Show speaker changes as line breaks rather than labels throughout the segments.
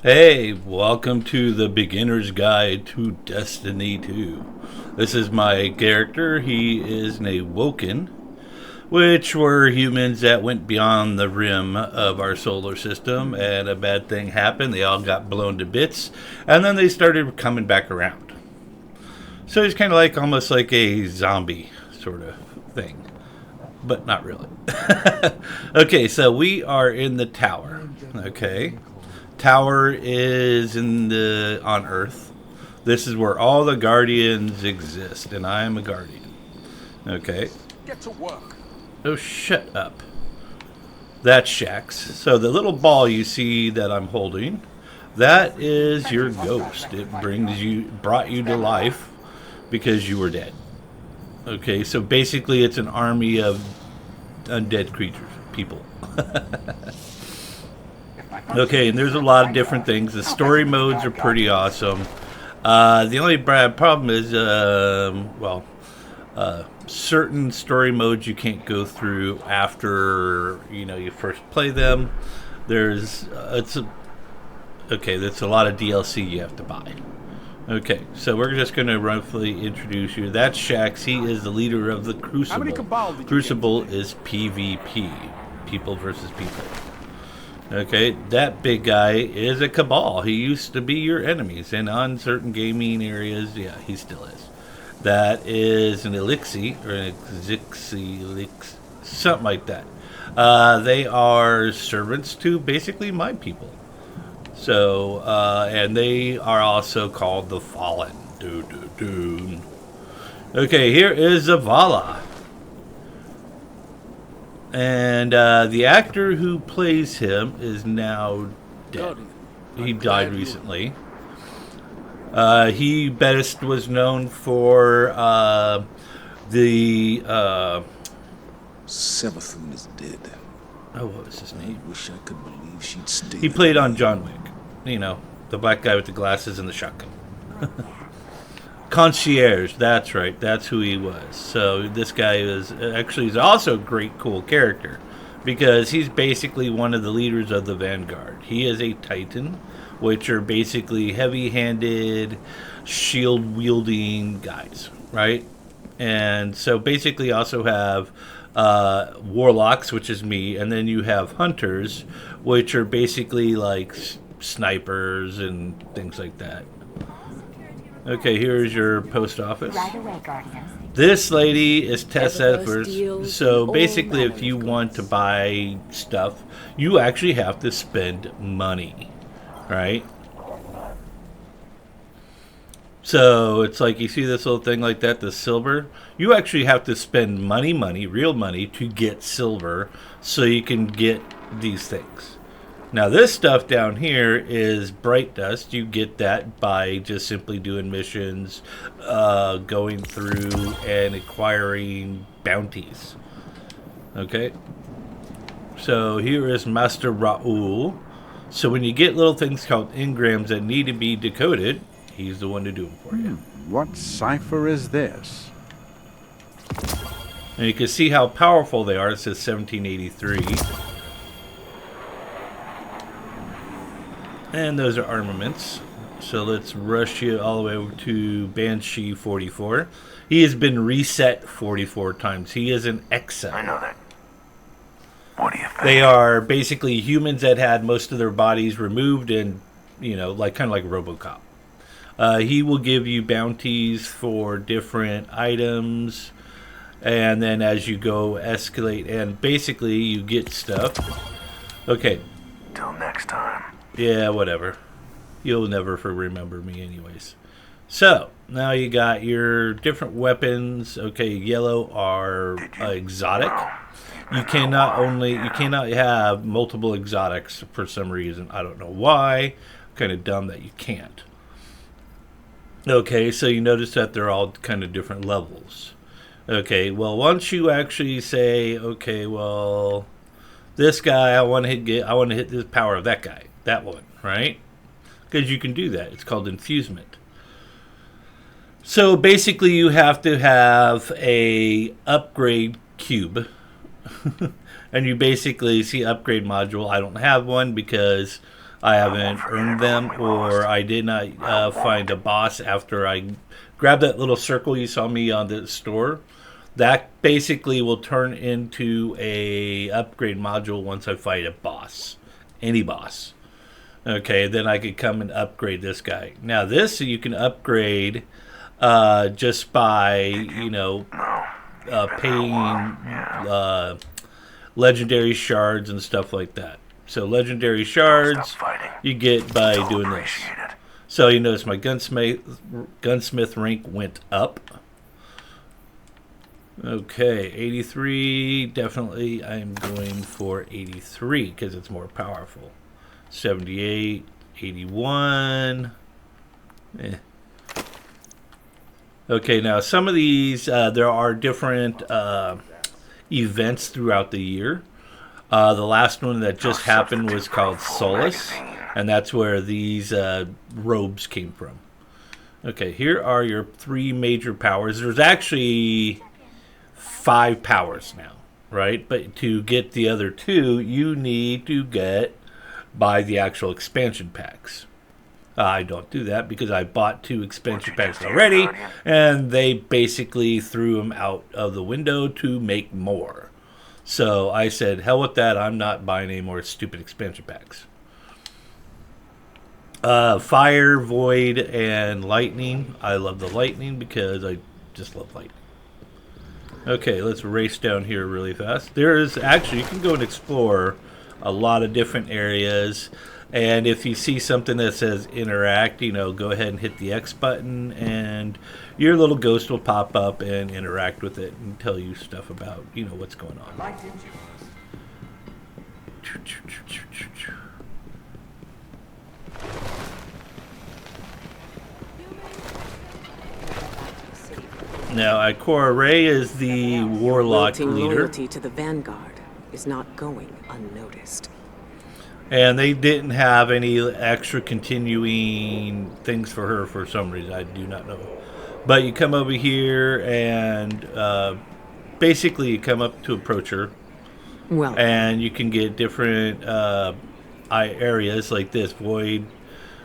Hey, welcome to the Beginner's Guide to Destiny 2. This is my character. He is an Awoken, which were humans that went beyond the rim of our solar system, and a bad thing happened. They all got blown to bits, and then they started coming back around. So he's kind of like almost like a zombie sort of thing, but not really. Okay, so we are in the tower. Okay. Tower is in the on Earth. This is where all the guardians exist, and I am a guardian. Okay.
Get to work.
Oh, shut up. That's Shax. So the little ball you see that I'm holding, that is your ghost. It brought you to life because you were dead. Okay, so basically it's an army of undead creatures, people. Okay, and there's a lot of different things. The story modes are pretty awesome. The only bad problem is, certain story modes you can't go through after you first play them. That's a lot of DLC you have to buy. Okay, so we're just going to roughly introduce you. That's Shax. He is the leader of the Crucible. Crucible is PvP, people versus people. Okay, that big guy is a Cabal. He used to be your enemies, and on certain gaming areas, yeah, he still is. That is an Elixir, or an Exixi, something like that. They are servants to basically my people. So, and they are also called the Fallen. Okay, here is Zavala. And the actor who plays him is now dead. He died recently. He best was known for the.
Savathun is dead.
Oh, what was his name?
I wish I could believe she'd stay.
He played on John Wick. You know, the black guy with the glasses and the shotgun. Concierge, that's right, that's who he was. So this guy he's also a great, cool character because he's basically one of the leaders of the Vanguard. He is a Titan, which are basically heavy-handed, shield-wielding guys, right? And so basically also have warlocks, which is me, and then you have hunters, which are basically like snipers and things like that. Okay, here's your post office.
Right away, Guardians.
This lady is Tess Edwards. So basically, if you want to buy stuff, you actually have to spend money, right? So it's like you see this little thing like that, the silver. You actually have to spend money, real money, to get silver so you can get these things. Now this stuff down here is bright dust. You get that by just simply doing missions, going through and acquiring bounties. Okay. So here is Master Raoul. So when you get little things called engrams that need to be decoded, he's the one to do them for you.
What cipher is this?
And you can see how powerful they are. It says 1783. And those are armaments. So let's rush you all the way over to Banshee 44. He has been reset 44 times. He is an exile.
I know that. What do you think?
They are basically humans that had most of their bodies removed and, like kind of like RoboCop. He will give you bounties for different items. And then as you go escalate and basically you get stuff. Okay.
Till next time.
Yeah, whatever. You'll never remember me anyways. So, now you got your different weapons. Okay, yellow are exotic. You cannot have multiple exotics for some reason. I don't know why. Kind of dumb that you can't. Okay, so you notice that they're all kind of different levels. Okay, well, once you actually say, okay, well, this guy, I want to hit this power of that guy. That one, right? Because you can do that. It's called infusement. So basically you have to have a upgrade cube. And you basically see upgrade module. I don't have one because I haven't earned them, or I did not find a boss after I grabbed that little circle you saw me on the store. That basically will turn into a upgrade module once I fight a boss, any boss. Okay, then I could come and upgrade this guy. Now this you can upgrade just by paying legendary shards and stuff like that. So legendary shards you get by doing this. So you notice my gunsmith rank went up. Okay, 83, definitely I'm going for 83 because it's more powerful. 78, 81. Okay, now some of these, there are different events throughout the year. The last one that just happened was called Solace, and that's where these robes came from. Okay, here are your 3 major powers. There's actually 5 powers now, right? But to get the other 2, you need to buy the actual expansion packs. I don't do that because I bought 2 expansion packs already, and they basically threw them out of the window to make more. So I said, hell with that, I'm not buying any more stupid expansion packs. Fire, void, and lightning. I love the lightning because I just love lightning. Okay, let's race down here really fast. There is actually, you can go and explore a lot of different areas. And if you see something that says interact, go ahead and hit the X button, and your little ghost will pop up and interact with it and tell you stuff about, what's going on. Now, Ikora Ray is the warlock leader.
Loyalty to the Vanguard is not going unnoticed.
And they didn't have any extra continuing things for her for some reason. I do not know. But you come over here and basically you come up to approach her.
Well,
and you can get different areas like this, void.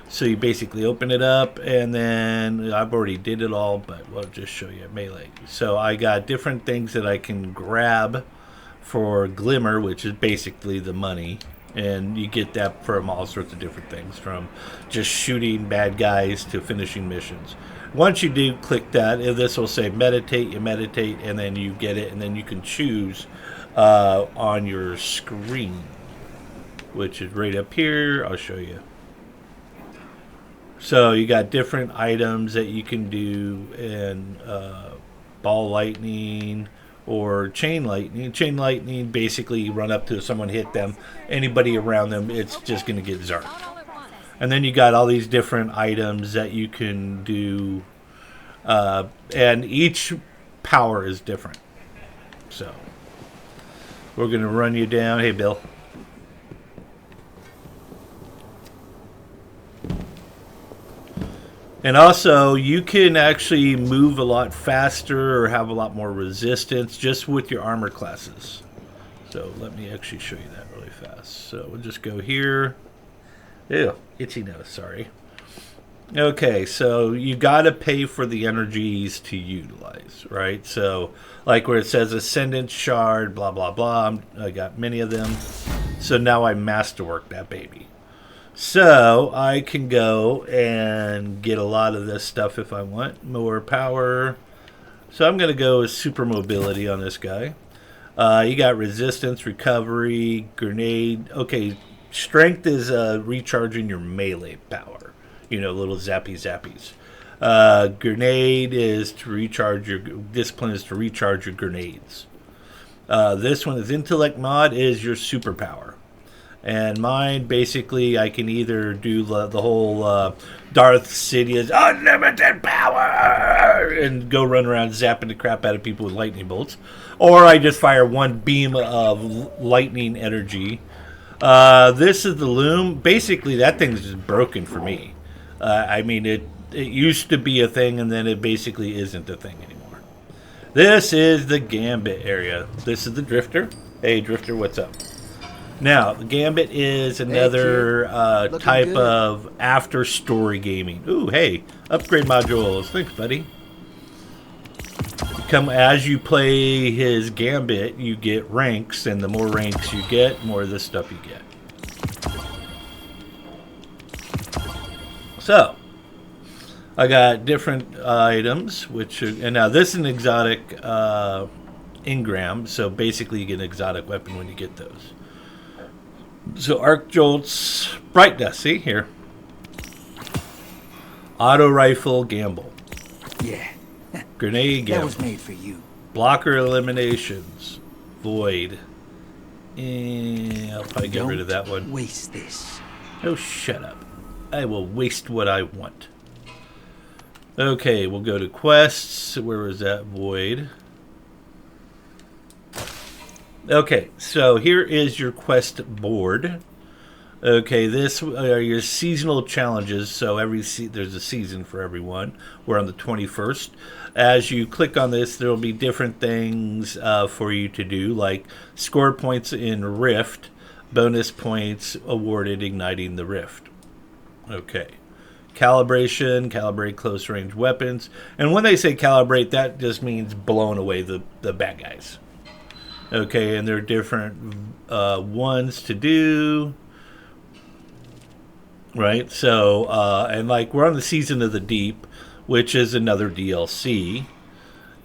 So you basically open it up, and then I've already did it all, but I'll just show you melee. So I got different things that I can grab for glimmer, which is basically the money. And you get that from all sorts of different things, from just shooting bad guys to finishing missions. Once you do click that, this will say meditate, you meditate, and then you get it, and then you can choose on your screen, which is right up here. I'll show you. So you got different items that you can do in ball lightning or chain lightning. Chain lightning, basically you run up to someone, hit them, anybody around them, it's just going to get zarked. And then you got all these different items that you can do, and each power is different. So we're going to run you down. Hey, Bill. And also, you can actually move a lot faster or have a lot more resistance just with your armor classes. So let me actually show you that really fast. So we'll just go here. Ew, itchy nose, sorry. Okay, so you got to pay for the energies to utilize, right? So like where it says Ascendant Shard, blah, blah, blah. I got many of them. So now I masterwork that baby. So I can go and get a lot of this stuff if I want. More power. So I'm going to go with super mobility on this guy. You got resistance, recovery, grenade. Okay, strength is recharging your melee power. Little zappies. Grenade is to recharge your... Discipline is to recharge your grenades. This one is intellect mod is your superpower. And mine, basically, I can either do the whole Darth Sidious unlimited power and go run around zapping the crap out of people with lightning bolts. Or I just fire one beam of lightning energy. This is the loom. Basically, that thing's just broken for me. I mean, it used to be a thing, and then it basically isn't a thing anymore. This is the Gambit area. This is the Drifter. Hey, Drifter, what's up? Now, the Gambit is another type
good.
of after-story gaming. Ooh, hey, upgrade modules. Thanks, buddy. As you play his Gambit, you get ranks, and the more ranks you get, more of this stuff you get. So, I got different items, and now this is an exotic engram, so basically you get an exotic weapon when you get those. So Arc Jolt's Bright Dust, see here. Auto Rifle Gamble.
Yeah,
Grenade
that
Gamble.
was made for you.
Blocker Eliminations. Void. I'll probably get rid of that one.
Waste this.
Oh, shut up. I will waste what I want. Okay, we'll go to quests. Where was that? Void. Okay, so here is your quest board. Okay, this are your seasonal challenges. So there's a season for everyone. We're on the 21st. As you click on this, there will be different things for you to do, like score points in Rift, bonus points awarded igniting the Rift. Okay. Calibrate close range weapons. And when they say calibrate, that just means blowing away the bad guys. Okay, and there are different ones to do. Right? So, and like we're on the Season of the Deep, which is another DLC.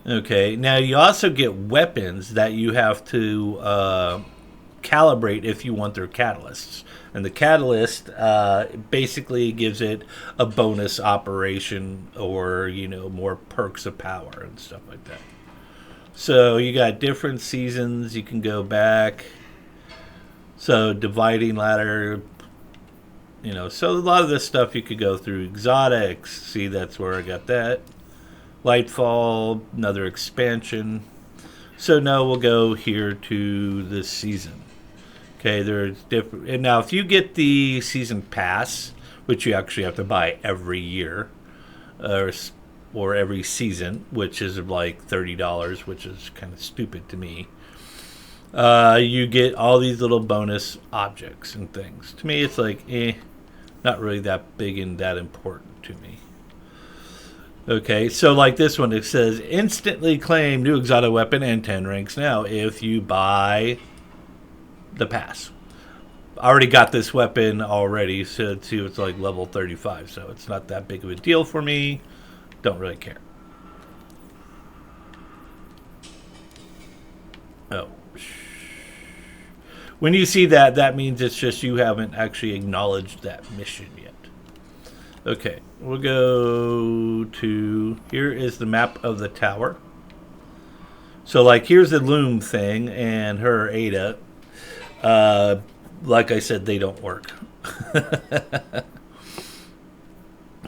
Okay, now you also get weapons that you have to calibrate if you want their catalysts. And the catalyst basically gives it a bonus operation or, more perks of power and stuff like that. So you got different seasons. You can go back. So dividing ladder, so a lot of this stuff you could go through. Exotics, see, that's where I got that. Lightfall, another expansion. So now we'll go here to this season. Okay, there's different. And now if you get the season pass, which you actually have to buy every year, or every season, which is like $30, which is kind of stupid to me. You get all these little bonus objects and things. To me, it's like, not really that big and that important to me. Okay, so like this one, it says, instantly claim new exotic weapon and 10 ranks now if you buy the pass. I already got this weapon already, so it's like level 35, so it's not that big of a deal for me. Don't really care. Oh. When you see that, that means it's just you haven't actually acknowledged that mission yet. Okay, we'll go to... Here is the map of the tower. So, like, here's the Loom thing and her Ada. Like I said, they don't work.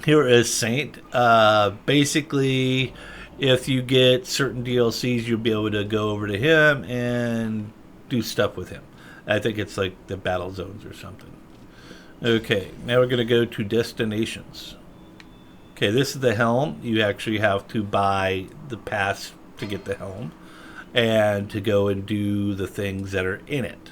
Here is Saint. Basically, if you get certain DLCs, you'll be able to go over to him and do stuff with him. I think it's like the battle zones or something. Okay, now we're going to go to destinations. Okay, this is the helm. You actually have to buy the pass to get the helm and to go and do the things that are in it.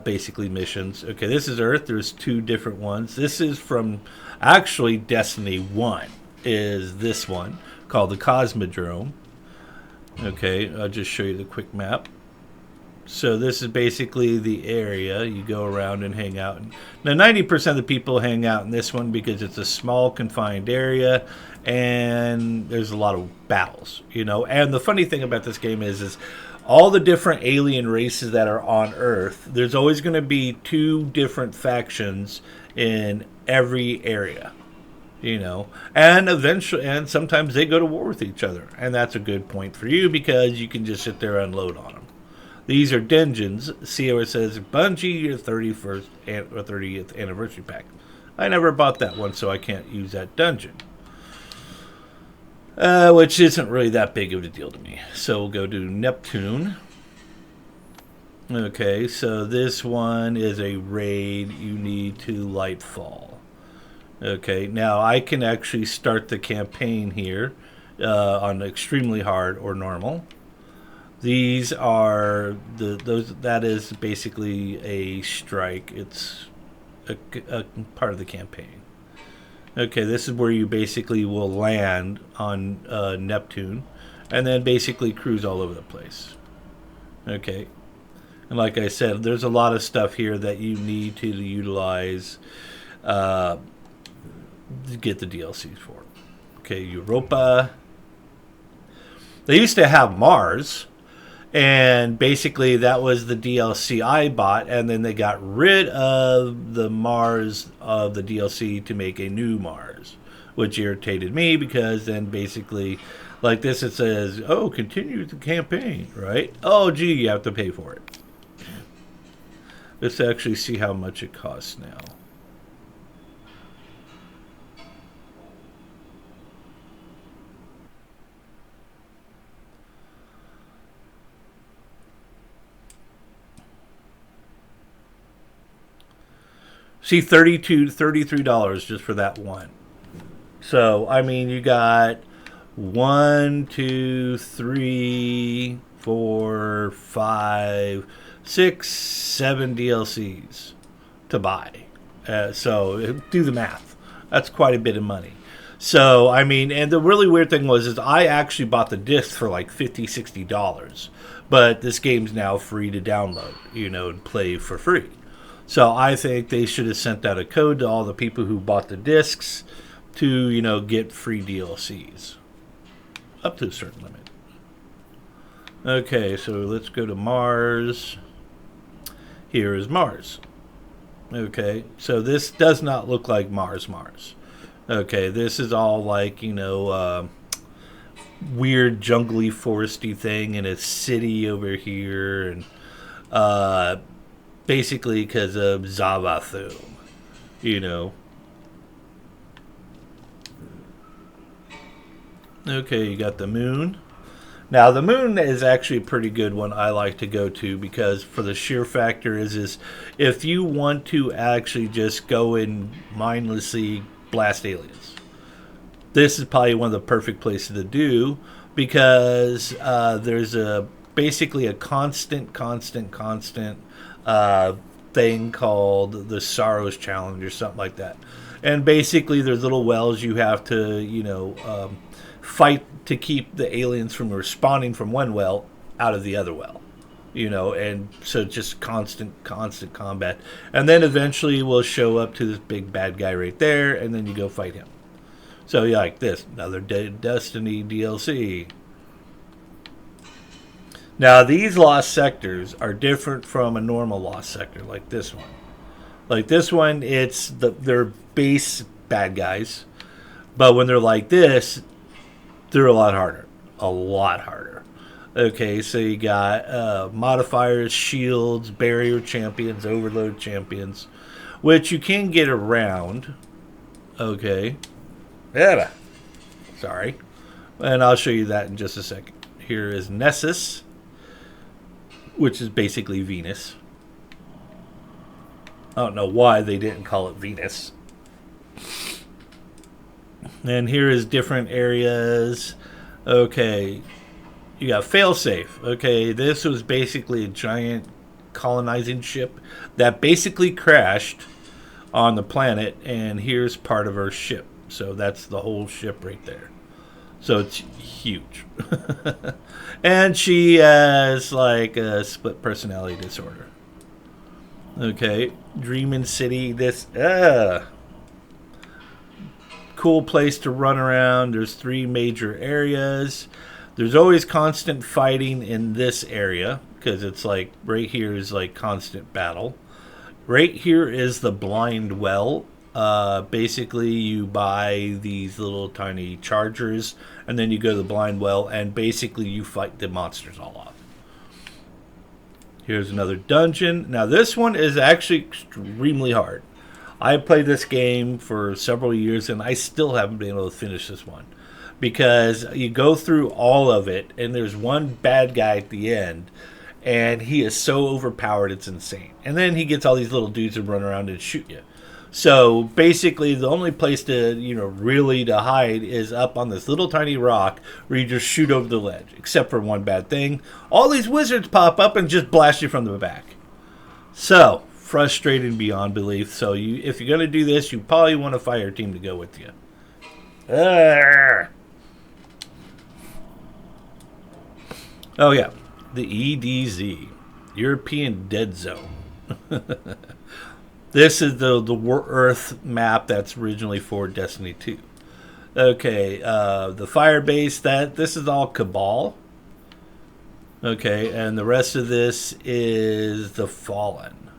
Basically missions. Okay, this is Earth. There's two different ones. This is from actually Destiny 1 is this one called the Cosmodrome. Okay, I'll just show you the quick map. So this is basically the area you go around and hang out in. Now 90% of the people hang out in this one because it's a small confined area and there's a lot of battles, And the funny thing about this game is all the different alien races that are on Earth, there's always going to be two different factions in every area, and eventually, and sometimes they go to war with each other, and that's a good point for you because you can just sit there and unload on them. These are dungeons. See where it says Bungie your 31st or 30th anniversary pack. I never bought that one, so I can't use that dungeon. Which isn't really that big of a deal to me. So we'll go to Neptune. Okay, so this one is a raid. You need to Lightfall. Okay, now I can actually start the campaign here on extremely hard or normal. These are those. That is basically a strike. It's a part of the campaign. Okay, this is where you basically will land on Neptune, and then basically cruise all over the place. Okay, and like I said, there's a lot of stuff here that you need to utilize to get the DLCs for. Okay, Europa. They used to have Mars, and basically that was the DLC I bought, and then they got rid of the Mars of the DLC to make a new Mars, which irritated me because then basically, like this, it says, "Oh, continue the campaign," right? Oh, gee, you have to pay for it. Let's actually see how much it costs now. See, $33 just for that one. So, I mean, you got 1, 2, 3, 4, 5, 6, 7 DLCs to buy. So, do the math. That's quite a bit of money. So, I mean, and the really weird thing is I actually bought the disc for like $50, $60. But this game's now free to download, and play for free. So I think they should have sent out a code to all the people who bought the discs to, get free DLCs. Up to a certain limit. Okay, so let's go to Mars. Here is Mars. Okay, so this does not look like Mars. Okay, this is all like, weird jungly foresty thing in a city over here. And, basically because of Zavathum, Okay, you got the moon. Now, the moon is actually a pretty good one I like to go to because for the sheer factor is if you want to actually just go and mindlessly blast aliens, this is probably one of the perfect places to do because there's basically a constant thing called the Sorrows Challenge or something like that. And basically there's little wells you have to, fight to keep the aliens from respawning from one well out of the other well. And so just constant combat. And then eventually we'll show up to this big bad guy right there, and then you go fight him. So yeah, like this, another Destiny DLC. Now, these lost sectors are different from a normal lost sector, like this one. Like this one, they're base bad guys. But when they're like this, they're a lot harder. A lot harder. Okay, so you got modifiers, shields, barrier champions, overload champions, which you can get around. Okay. Yeah. Sorry. And I'll show you that in just a second. Here is Nessus, which is basically Venus. I don't know why they didn't call it Venus. And here is different areas. Okay. You got Failsafe. Okay, this was basically a giant colonizing ship that basically crashed on the planet, and here's part of her ship. So that's the whole ship right there. So it's huge. And she has like a split personality disorder. Okay, Dreamin' City. This cool place to run around. There's 3 major areas. There's always constant fighting in this area because it's like right here is like constant battle. Right here is the blind well. Basically, you buy these little tiny chargers, and then you go to the blind well, and basically you fight the monsters all off. Here's another dungeon. Now, this one is actually extremely hard. I played this game for several years, and I still haven't been able to finish this one. Because you go through all of it, and there's one bad guy at the end, and he is so overpowered, it's insane. And then he gets all these little dudes to run around and shoot you. So basically, the only place to, really to hide is up on this little tiny rock where you just shoot over the ledge. Except for one bad thing. All these wizards pop up and just blast you from the back. So, frustrating beyond belief. So if you're going to do this, you probably want a fire team to go with you. Oh, yeah. The EDZ. European Dead Zone. This is the Earth map that's originally for Destiny 2. Okay, the fire base, this is all Cabal. Okay, and the rest of this is the Fallen.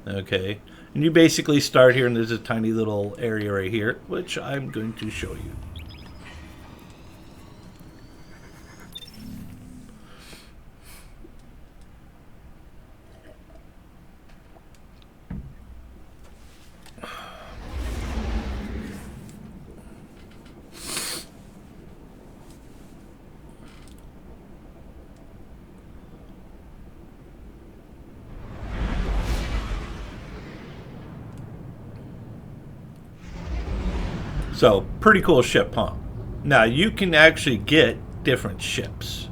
Okay, and you basically start here, and there's a tiny little area right here, which I'm going to show you. So, pretty cool ship, huh? Now, you can actually get different ships.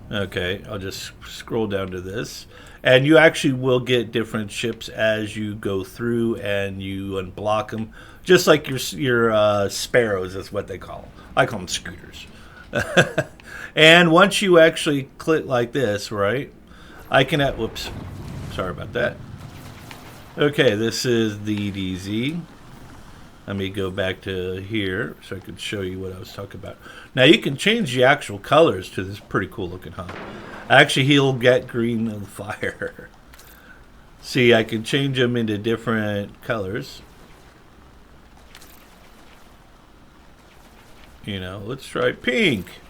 Okay, I'll just scroll down to this. And you actually will get different ships as you go through and you unblock them. Just like your sparrows is what they call them. I call them scooters. And once you actually click like this, right? I can... whoops. Sorry about that. Okay, this is the DZ. Let me go back to here so I can show you what I was talking about. Now you can change the actual colors to this pretty cool looking, huh? Actually, he'll get green on fire. See, I can change them into different colors. Let's try pink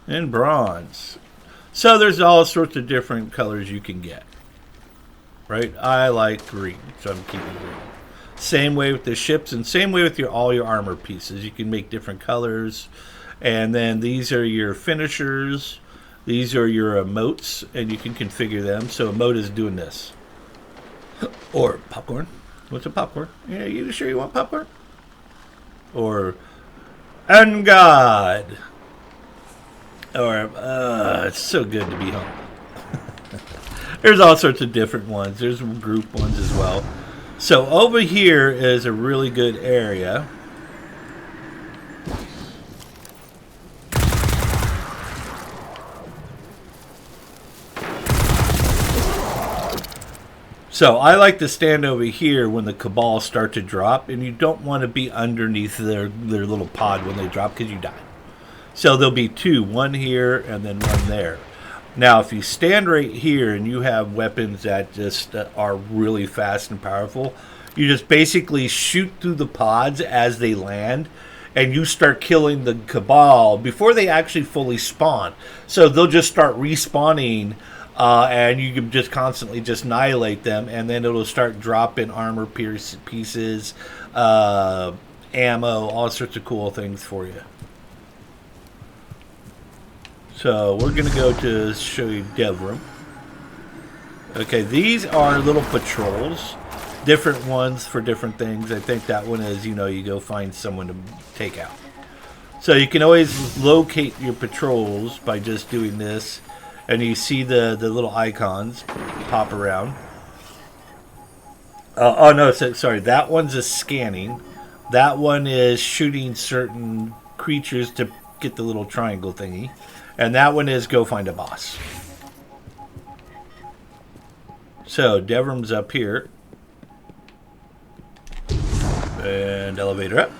and bronze. So there's all sorts of different colors you can get. Right? I like green, so I'm keeping green. Same way with the ships, and same way with all your armor pieces. You can make different colors. And then these are your finishers. These are your emotes, and you can configure them. So emote is doing this. Or popcorn. What's a popcorn? Yeah, you sure you want popcorn? Or and God. Or it's so good to be home. There's all sorts of different ones. There's group ones as well. So over here is a really good area. So I like to stand over here when the Cabal start to drop, and you don't want to be underneath their little pod when they drop because you die. So there'll be two, one here and then one there. Now, if you stand right here and you have weapons that just are really fast and powerful, you just basically shoot through the pods as they land, and you start killing the Cabal before they actually fully spawn. So they'll just start respawning, and you can just constantly just annihilate them, and then it'll start dropping armor pieces, ammo, all sorts of cool things for you. So we're going to go to show you Devrim. Okay, these are little patrols. Different ones for different things. I think that one is, you go find someone to take out. So you can always locate your patrols by just doing this. And you see the little icons pop around. Oh, no, sorry. That one's a scanning. That one is shooting certain creatures to get the little triangle thingy. And that one is go find a boss. So, Devrim's up here. And elevator up.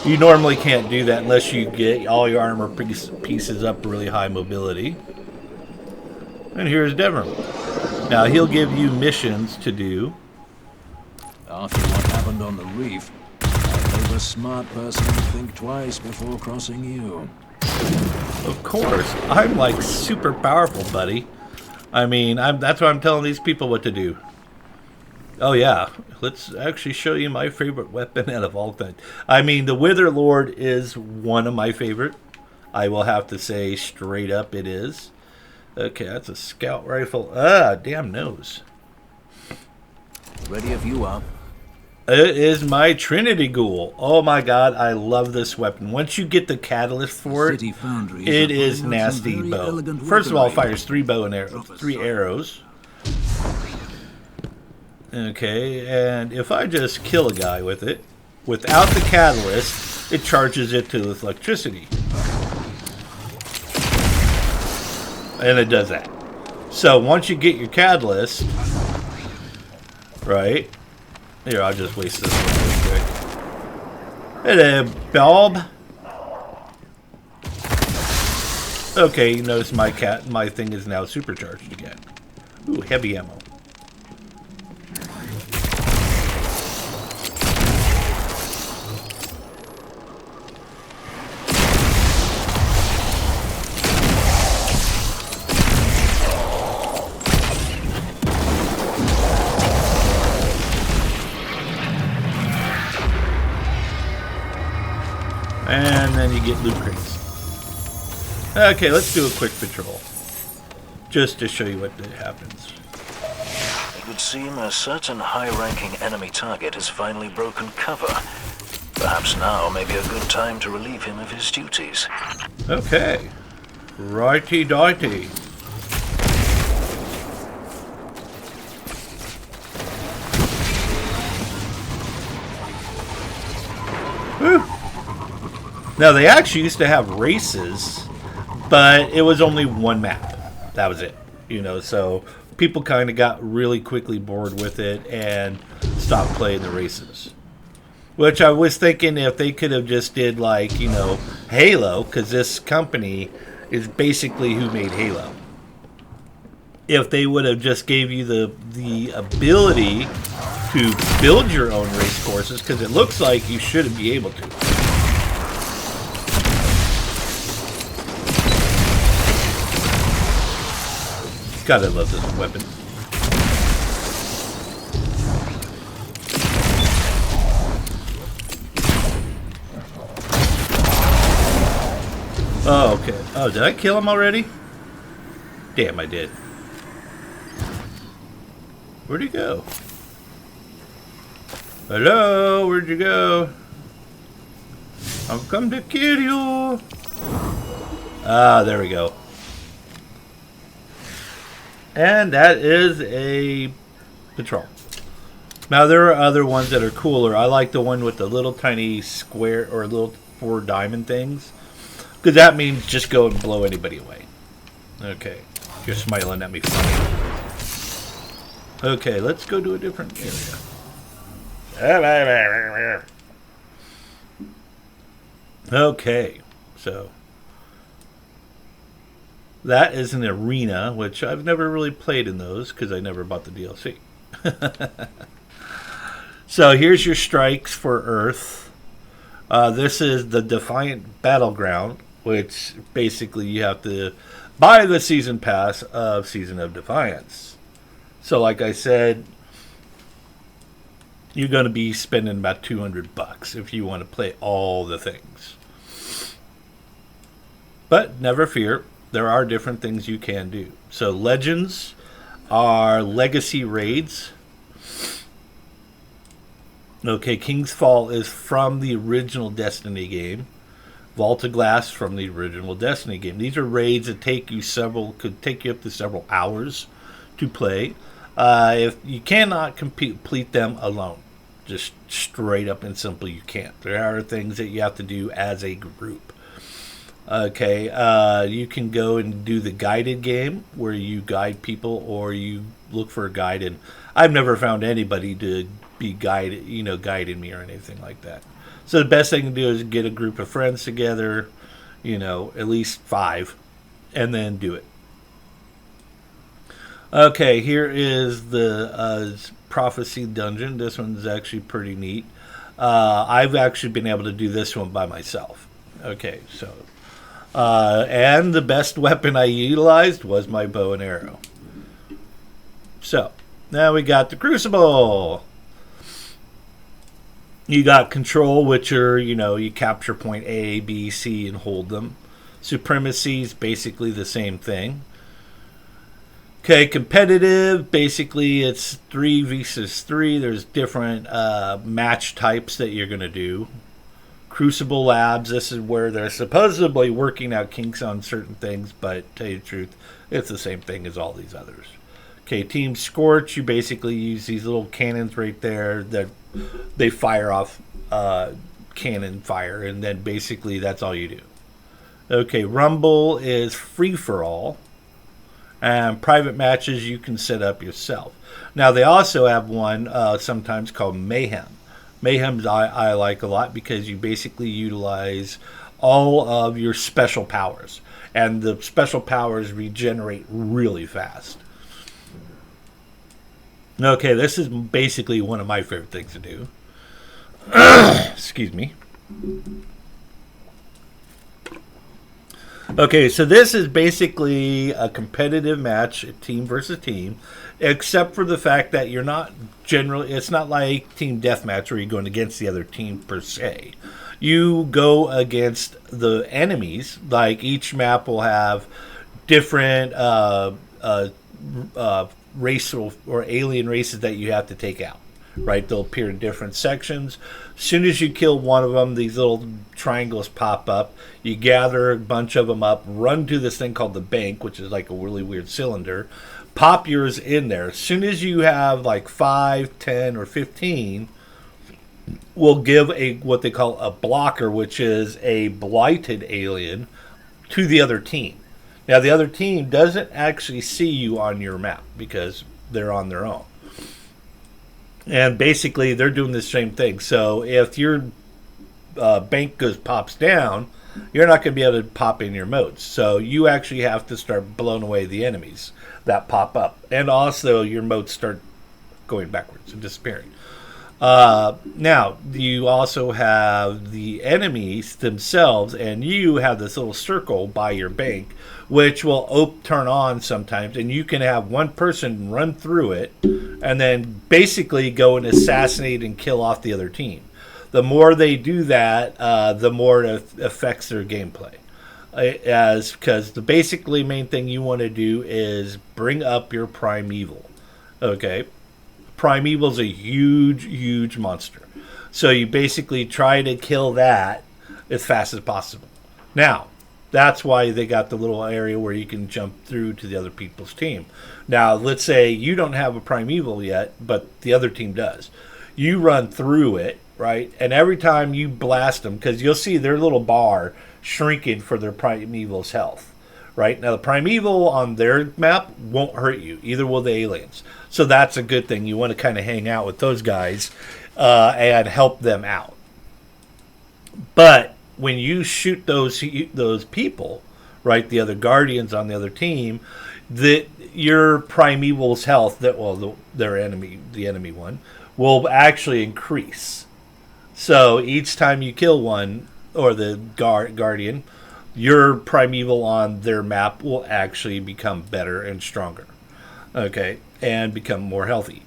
You normally can't do that unless you get all your armor pieces up really high mobility. And here's Devrim. Now, he'll give you missions to do.
After what happened on the reef, I gave a smart person to think twice before crossing you.
Of course. I'm like super powerful, buddy. I mean, that's why I'm telling these people what to do. Oh, yeah. Let's actually show you my favorite weapon out of all time. I mean, the Wither Lord is one of my favorite. I will have to say straight up it is. Okay, that's a scout rifle. Ah, damn nose.
Ready if you are.
It is my Trinity Ghoul. Oh my god, I love this weapon. Once you get the catalyst for it,
City foundries
it
are
is
putting out some
nasty
very
bow.
elegant
First of all, it
weaponry.
fires three arrows. Okay, and if I just kill a guy with it, without the catalyst, it charges it to with electricity. And it does that. So once you get your catalyst, right? Here, I'll just waste this one real quick. Hey there, Bob. Okay, you notice my thing is now supercharged again. Ooh, heavy ammo. And then you get loot crates. Okay, let's do a quick patrol. Just to show you what happens.
It would seem a certain high-ranking enemy target has finally broken cover. Perhaps now may be a good time to relieve him of his duties.
Okay. Righty-dighty. Whew. Now, they actually used to have races, but it was only one map. That was it. You know, so people kind of got really quickly bored with it and stopped playing the races. Which I was thinking if they could have just did like, you know, Halo, because this company is basically who made Halo. If they would have just gave you the ability to build your own race courses, because it looks like you should be able to. Gotta love this weapon. Oh, okay. Oh, did I kill him already? Damn, I did. Where'd he go? Hello, where'd you go? I've come to kill you. Ah, there we go. And that is a patrol. Now, there are other ones that are cooler. I like the one with the little tiny square or little 4 diamond things. Because that means just go and blow anybody away. Okay. You're smiling at me funny. Okay, let's go to a different area. Okay, so that is an arena, which I've never really played in those because I never bought the DLC. So here's your strikes for Earth. This is the Defiant Battleground, which basically you have to buy the season pass of Season of Defiance. So like I said, you're going to be spending about $200 if you want to play all the things. But never fear, there are different things you can do. So Legends are legacy raids. Okay, King's Fall is from the original Destiny game. Vault of Glass from the original Destiny game. These are raids that could take you up to several hours to play. If you cannot complete them alone, just straight up and simple, you can't. There are things that you have to do as a group. Okay, you can go and do the guided game where you guide people or you look for a guide, and I've never found anybody to be guided me or anything like that. So the best thing to do is get a group of friends together, at least 5, and then do it. Okay, here is the Prophecy Dungeon. This one's actually pretty neat. I've actually been able to do this one by myself. Okay, so and the best weapon I utilized was my bow and arrow. So now we got the Crucible. You got Control, which are, you capture point A, B, C, and hold them. Supremacy is basically the same thing. Okay, competitive, basically it's 3 versus 3. There's different match types that you're going to do. Crucible Labs, this is where they're supposedly working out kinks on certain things, but to tell you the truth, it's the same thing as all these others. Okay, Team Scorch, you basically use these little cannons right there that they fire off cannon fire, and then basically that's all you do. Okay, Rumble is free-for-all. And private matches you can set up yourself. Now they also have one sometimes called Mayhem. Mayhem I like a lot because you basically utilize all of your special powers. And the special powers regenerate really fast. Okay, this is basically one of my favorite things to do. Excuse me. Okay, so this is basically a competitive match, team versus team, except for the fact that you're not generally, it's not like team deathmatch where you're going against the other team per se. You go against the enemies, like each map will have different racial or alien races that you have to take out. Right, they'll appear in different sections. As soon as you kill one of them, these little triangles pop up. You gather a bunch of them up, run to this thing called the bank, which is like a really weird cylinder. Pop yours in there. As soon as you have like 5, 10, or 15, we'll give a what they call a blocker, which is a blighted alien, to the other team. Now, the other team doesn't actually see you on your map because they're on their own. And basically, they're doing the same thing. So if your bank pops down, you're not going to be able to pop in your modes. So you actually have to start blowing away the enemies that pop up. And also, your modes start going backwards and disappearing. Now, you also have the enemies themselves, and you have this little circle by your bank, which will turn on sometimes, and you can have one person run through it and then basically go and assassinate and kill off the other team. The more they do that, the more it affects their gameplay. Because the basically main thing you want to do is bring up your primeval. Okay? Primeval is a huge monster. So you basically try to kill that as fast as possible. Now, that's why they got the little area where you can jump through to the other people's team. Now, let's say you don't have a primeval yet, but the other team does. You run through it, right? And every time you blast them, because you'll see their little bar shrinking for their primeval's health. Right? Now, the primeval on their map won't hurt you. Either will the aliens. So that's a good thing. You want to kind of hang out with those guys and help them out. But when you shoot those people, right, the other guardians on the other team, your primeval's health, their enemy, the enemy one, will actually increase. So each time you kill one, or the guardian, your primeval on their map will actually become better and stronger. Okay, and become more healthy.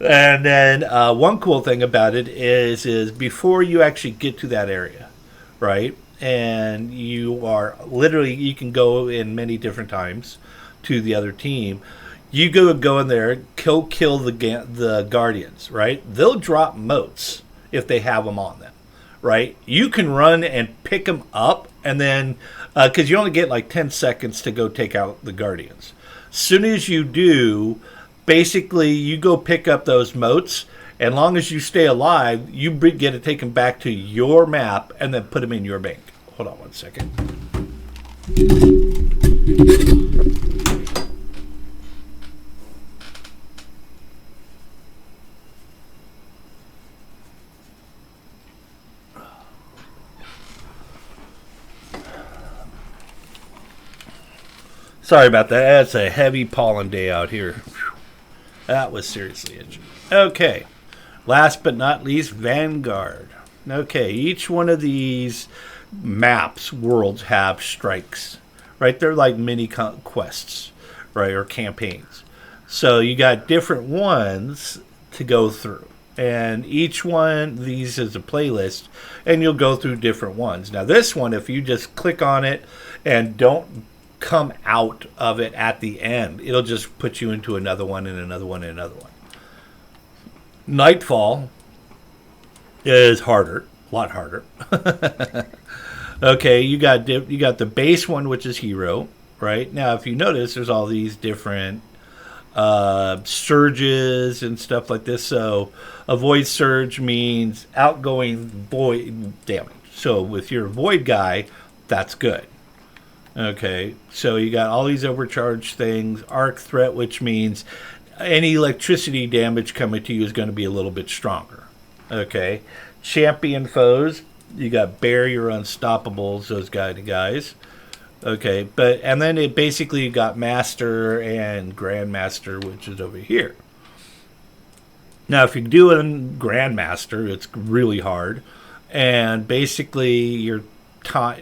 And then one cool thing about it is before you actually get to that area, right? And you are literally, you can go in many different times to the other team. You go in there, kill the guardians, right? They'll drop motes if they have them on them. Right, you can run and pick them up, and then because you only get like 10 seconds to go take out the guardians. Soon as you do, basically you go pick up those motes, and long as you stay alive, you get to take them back to your map and then put them in your bank. Hold on one second. Sorry about that. It's a heavy pollen day out here. Whew. That was seriously itchy. Okay. Last but not least, Vanguard. Okay. Each one of these worlds have strikes. Right? They're like mini quests. Right? Or campaigns. So you got different ones to go through. And each one of these is a playlist. And you'll go through different ones. Now this one, if you just click on it and don't come out of it at the end. It'll just put you into another one and another one and another one. Nightfall is harder, a lot harder. Okay, you got the base one, which is hero, right? Now, if you notice, there's all these different surges and stuff like this. So a void surge means outgoing void damage. So with your void guy, that's good. Okay, so you got all these overcharged things. Arc threat, which means any electricity damage coming to you is going to be a little bit stronger. Okay, champion foes, you got barrier unstoppables, those guys. Okay, and then it basically got master and grandmaster, which is over here. Now, if you're doing grandmaster, it's really hard, and basically you're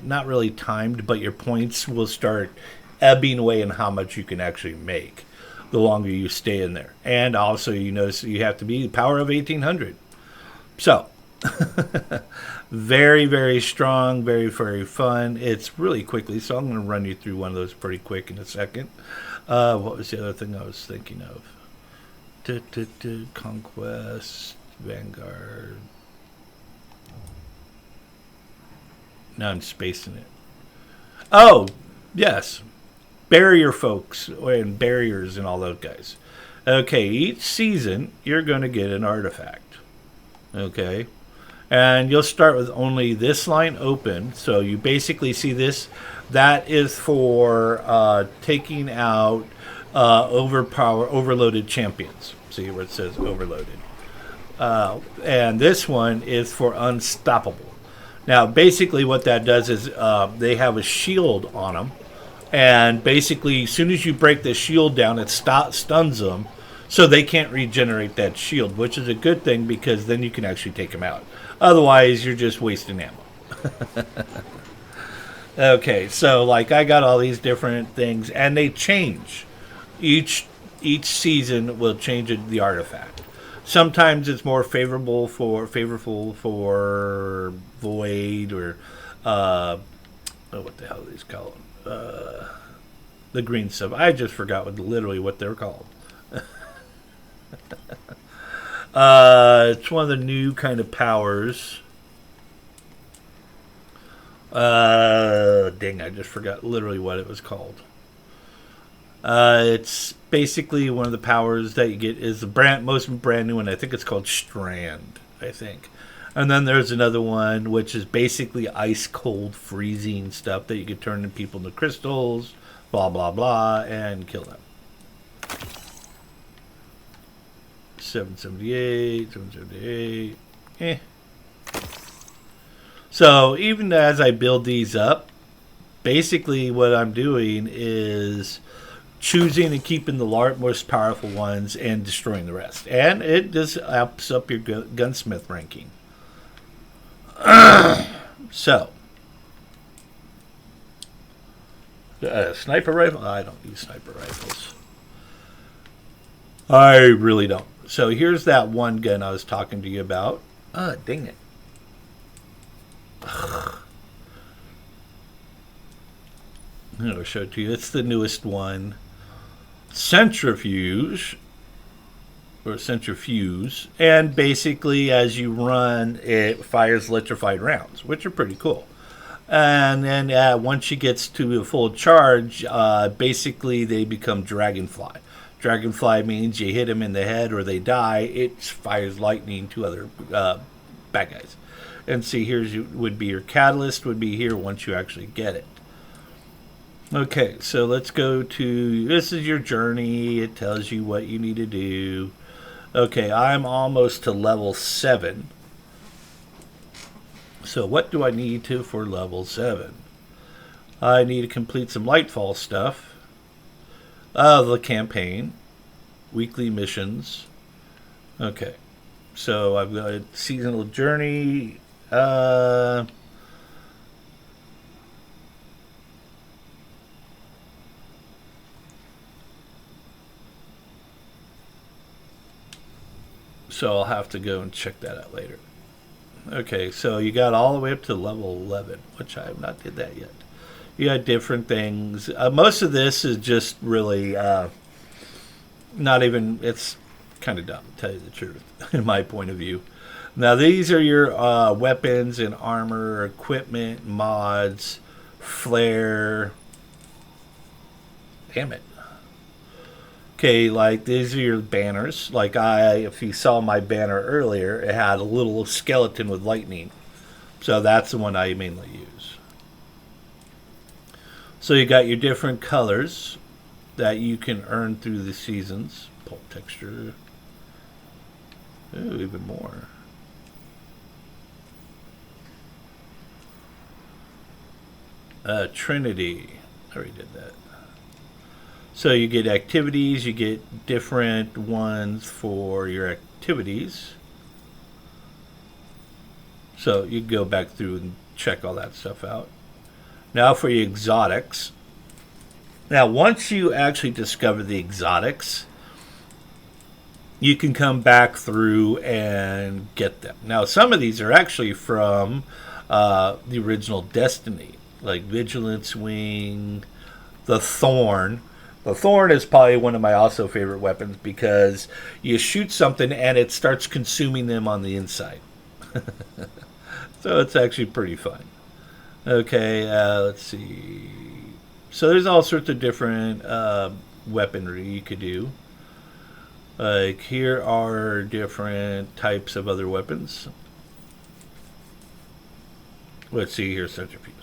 not really timed, but your points will start ebbing away in how much you can actually make the longer you stay in there. And also, you notice you have to be the power of 1800. So, very, very strong, very, very fun. It's really quickly, so I'm going to run you through one of those pretty quick in a second. What was the other thing I was thinking of? Conquest, Vanguard. Now I'm spacing it. Oh, yes. Barrier folks and barriers and all those guys. Okay, each season you're going to get an artifact. Okay. And you'll start with only this line open. So you basically see this. That is for taking out overloaded champions. See where it says overloaded. And this one is for unstoppable. Now, basically what that does is they have a shield on them. And basically, as soon as you break the shield down, it stuns them. So they can't regenerate that shield, which is a good thing because then you can actually take them out. Otherwise, you're just wasting ammo. Okay, so like I got all these different things, and they change. Each season will change the artifact. Sometimes it's more favorable for void or what the hell are these called? The green stuff. I just forgot literally what they're called. It's one of the new kind of powers. Dang, I just forgot literally what it was called. It's basically one of the powers that you get is the most brand new one. I think it's called Strand, I think. And then there's another one which is basically ice cold freezing stuff that you can turn people into crystals, blah blah blah, and kill them. 778. So even as I build these up, basically what I'm doing is choosing and keeping the most powerful ones and destroying the rest. And it just ups up your gunsmith ranking. So, sniper rifle? I don't use sniper rifles. I really don't. So here's that one gun I was talking to you about. Dang it. I'm going to show it to you. It's the newest one. Centrifuge. And basically as you run, it fires electrified rounds, which are pretty cool. And then once she gets to a full charge, basically they become Dragonfly. Dragonfly means you hit them in the head or they die. It fires lightning to other bad guys. And see, here's would be your catalyst would be here once you actually get it. Okay, so let's go to, this is your journey. It tells you what you need to do. Okay, I'm almost to level 7. So what do I need for level 7? I need to complete some Lightfall stuff. The campaign. Weekly missions. Okay. So I've got a seasonal journey. So I'll have to go and check that out later. Okay, so you got all the way up to level 11, which I have not did that yet. You got different things. Most of this is just really not even. It's kind of dumb, to tell you the truth, in my point of view. Now these are your weapons and armor, equipment, mods, flare. Damn it. Okay, like these are your banners. Like if you saw my banner earlier, it had a little skeleton with lightning. So that's the one I mainly use. So you got your different colors that you can earn through the seasons. Pulp texture. Ooh, even more. Trinity. I already did that. So you get activities, you get different ones for your activities. So you can go back through and check all that stuff out. Now for your exotics. Now once you actually discover the exotics, you can come back through and get them. Now some of these are actually from the original Destiny, like Vigilance Wing, the Thorn. The Thorn is probably one of my also favorite weapons because you shoot something and it starts consuming them on the inside. So it's actually pretty fun. Okay, let's see. So there's all sorts of different weaponry you could do. Like here are different types of other weapons. Let's see, here's centrifuge.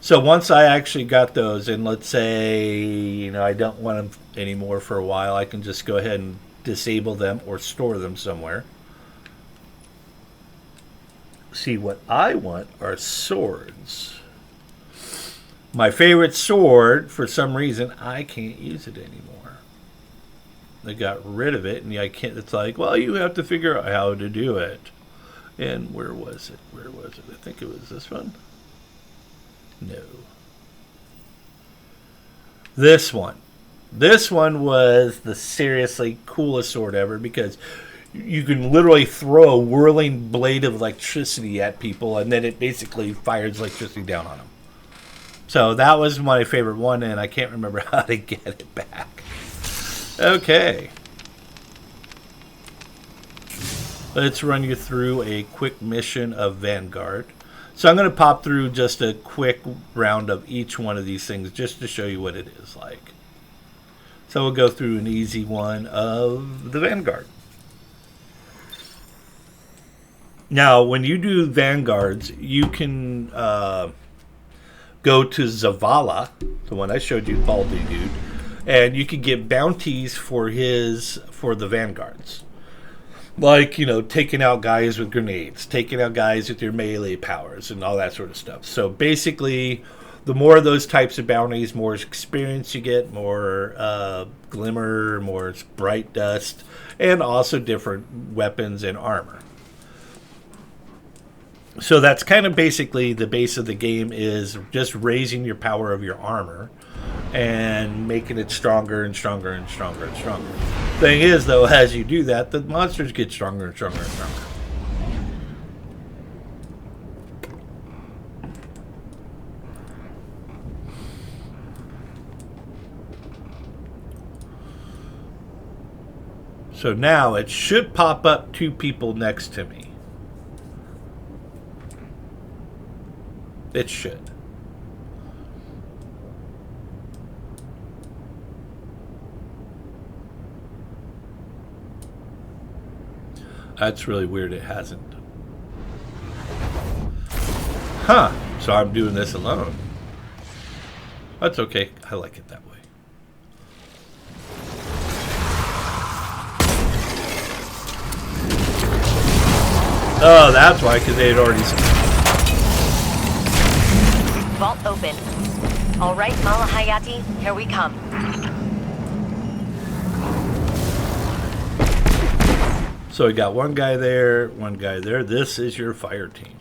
So once I actually got those, and let's say, I don't want them anymore for a while, I can just go ahead and disable them or store them somewhere. See, what I want are swords. My favorite sword, for some reason, I can't use it anymore. They got rid of it, and I can't. It's like, well, you have to figure out how to do it. And where was it? Where was it? I think it was this one. No. This one. This one was the seriously coolest sword ever because you can literally throw a whirling blade of electricity at people and then it basically fires electricity down on them. So that was my favorite one and I can't remember how to get it back. Okay. Let's run you through a quick mission of Vanguard. So I'm going to pop through just a quick round of each one of these things just to show you what it is like. So we'll go through an easy one of the Vanguard. Now, when you do Vanguards, you can go to Zavala, the one I showed you, Baldy Dude, and you can get bounties for the Vanguards. Like, taking out guys with grenades, taking out guys with your melee powers, and all that sort of stuff. So basically, the more of those types of bounties, more experience you get, more glimmer, more bright dust, and also different weapons and armor. So that's kind of basically the base of the game is just raising your power of your armor and making it stronger and stronger and stronger and stronger. Thing is, though, as you do that, the monsters get stronger and stronger and stronger. So now it should pop up 2 people next to me. It should. That's really weird it hasn't. Huh. So I'm doing this alone. That's okay. I like it that way. Oh, that's why, because they had already...
Vault open. All right, Malahayati, here we come.
So we got one guy there, one guy there. This is your fire team.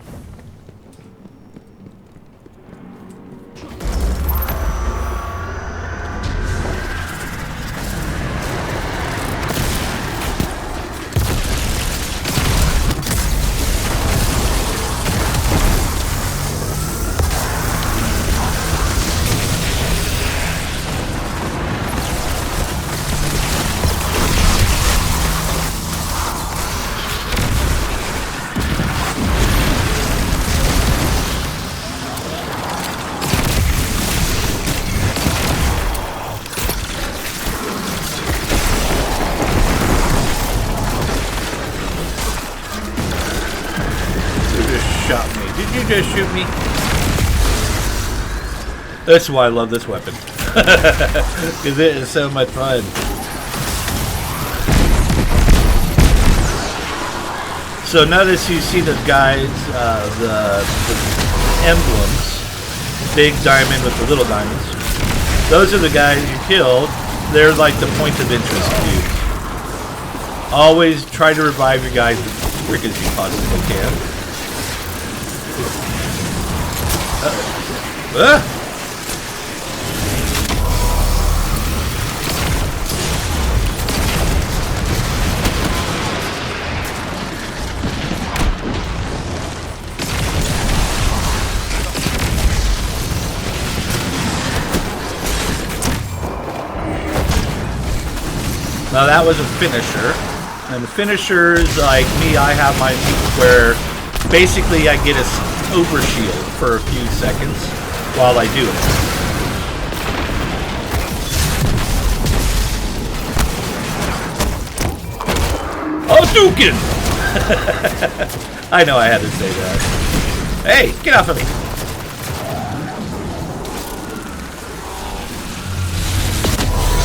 you just shoot me? That's why I love this weapon. Because it is so much fun. So notice you see the guys, the emblems. Big diamond with the little diamonds. Those are the guys you killed. They're like the point of interest cubes. Always try to revive your guys as quick as you possibly can. Now that was a finisher, and the finishers, like me, I have mine where basically I get a overshield for a few seconds while I do it. Hadouken! I know I had to say that. Hey, get off of me!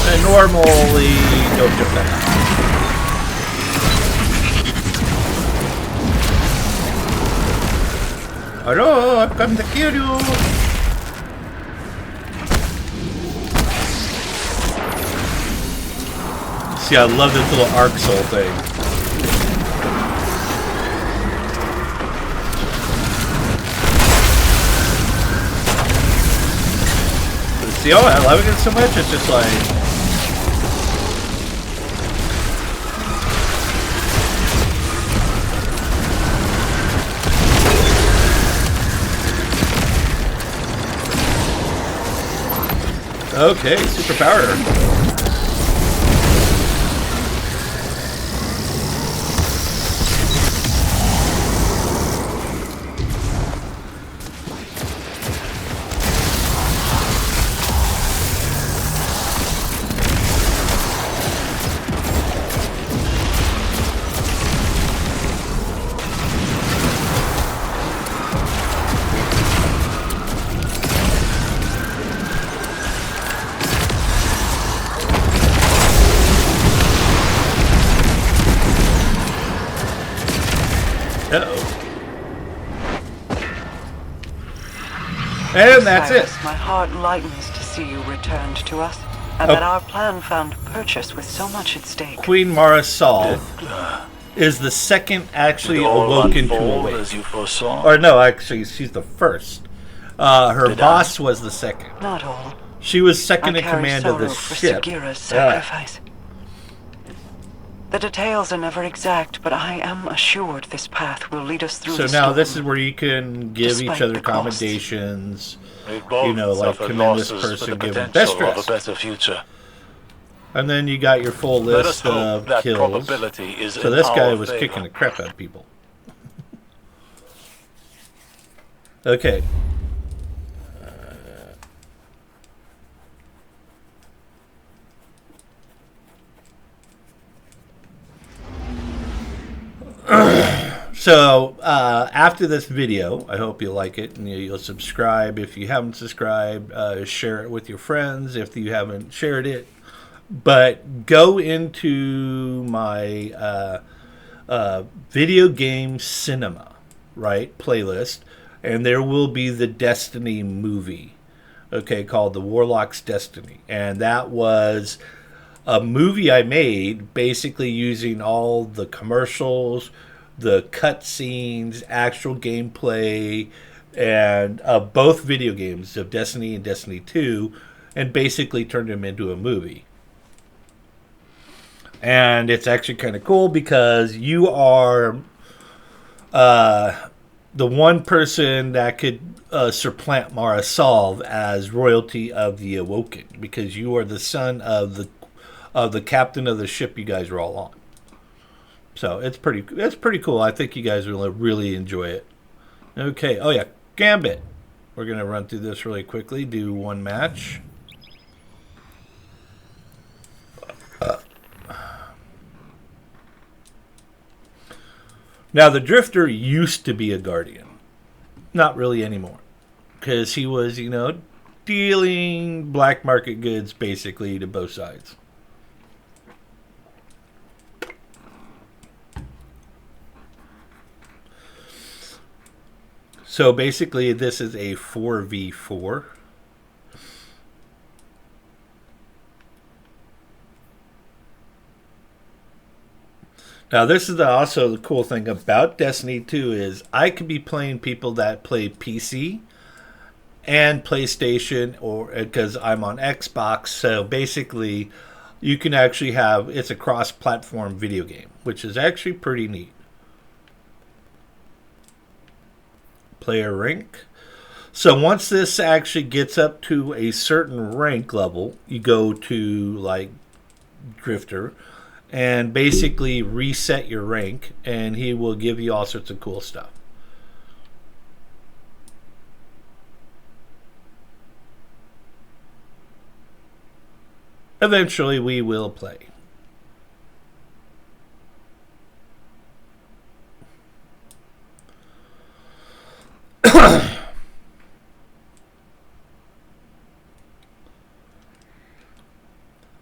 And normally, don't jump that. Hello, I've come to kill you. See, I love this little arc soul thing. See, oh, I love it so much. It's just like. Okay, superpower. And that's
Cyrus,
it.
My heart lightens to see you returned to us, and that our plan found purchase with so much at stake.
Queen Mara Sol is the second actually awoken to awake.
As you foresaw.
Or no, actually, she's the first. Her boss was the second.
Not all.
She was second
I
in
carry
command of the
sorrow for
ship.
Sagira's sacrifice. The details are never exact, but I am assured this path will lead us through
So
the
now
storm.
this is where you can give
Despite
each other
the costs.
commendations.
We both
You know, like
suffered
commend this
losses for
person,
the
give them best
potential of
dress.
a better future.
And then you got your full
Let us
list
hope
of
that
kills.
probability is
So
in
this guy
our
was
favor.
kicking the crap out of people. Okay. So after this video, I hope you like it and you'll subscribe. If you haven't subscribed, share it with your friends if you haven't shared it. But go into my video game cinema, right, playlist, and there will be the Destiny movie, okay, called The Warlock's Destiny. And that was a movie I made basically using all the commercials, the cutscenes, actual gameplay, and both video games of Destiny and Destiny 2, and basically turned them into a movie. And it's actually kind of cool because you are the one person that could supplant Mara Sol as royalty of the Awoken, because you are the son of the captain of the ship you guys are all on. So it's pretty cool. I think you guys will really enjoy it. Okay. Oh yeah, Gambit. We're gonna run through this really quickly. Do one match. Now the Drifter used to be a Guardian. Not really anymore. Because he was, you know, dealing black market goods basically to both sides. So basically this is a 4v4. Now, this is also the cool thing about Destiny 2 is I could be playing people that play PC and PlayStation, or because I'm on Xbox. So basically, you can actually have it's a cross-platform video game, which is actually pretty neat. Player rank. So once this actually gets up to a certain rank level, you go to like Drifter and basically reset your rank, and he will give you all sorts of cool stuff. Eventually we will play.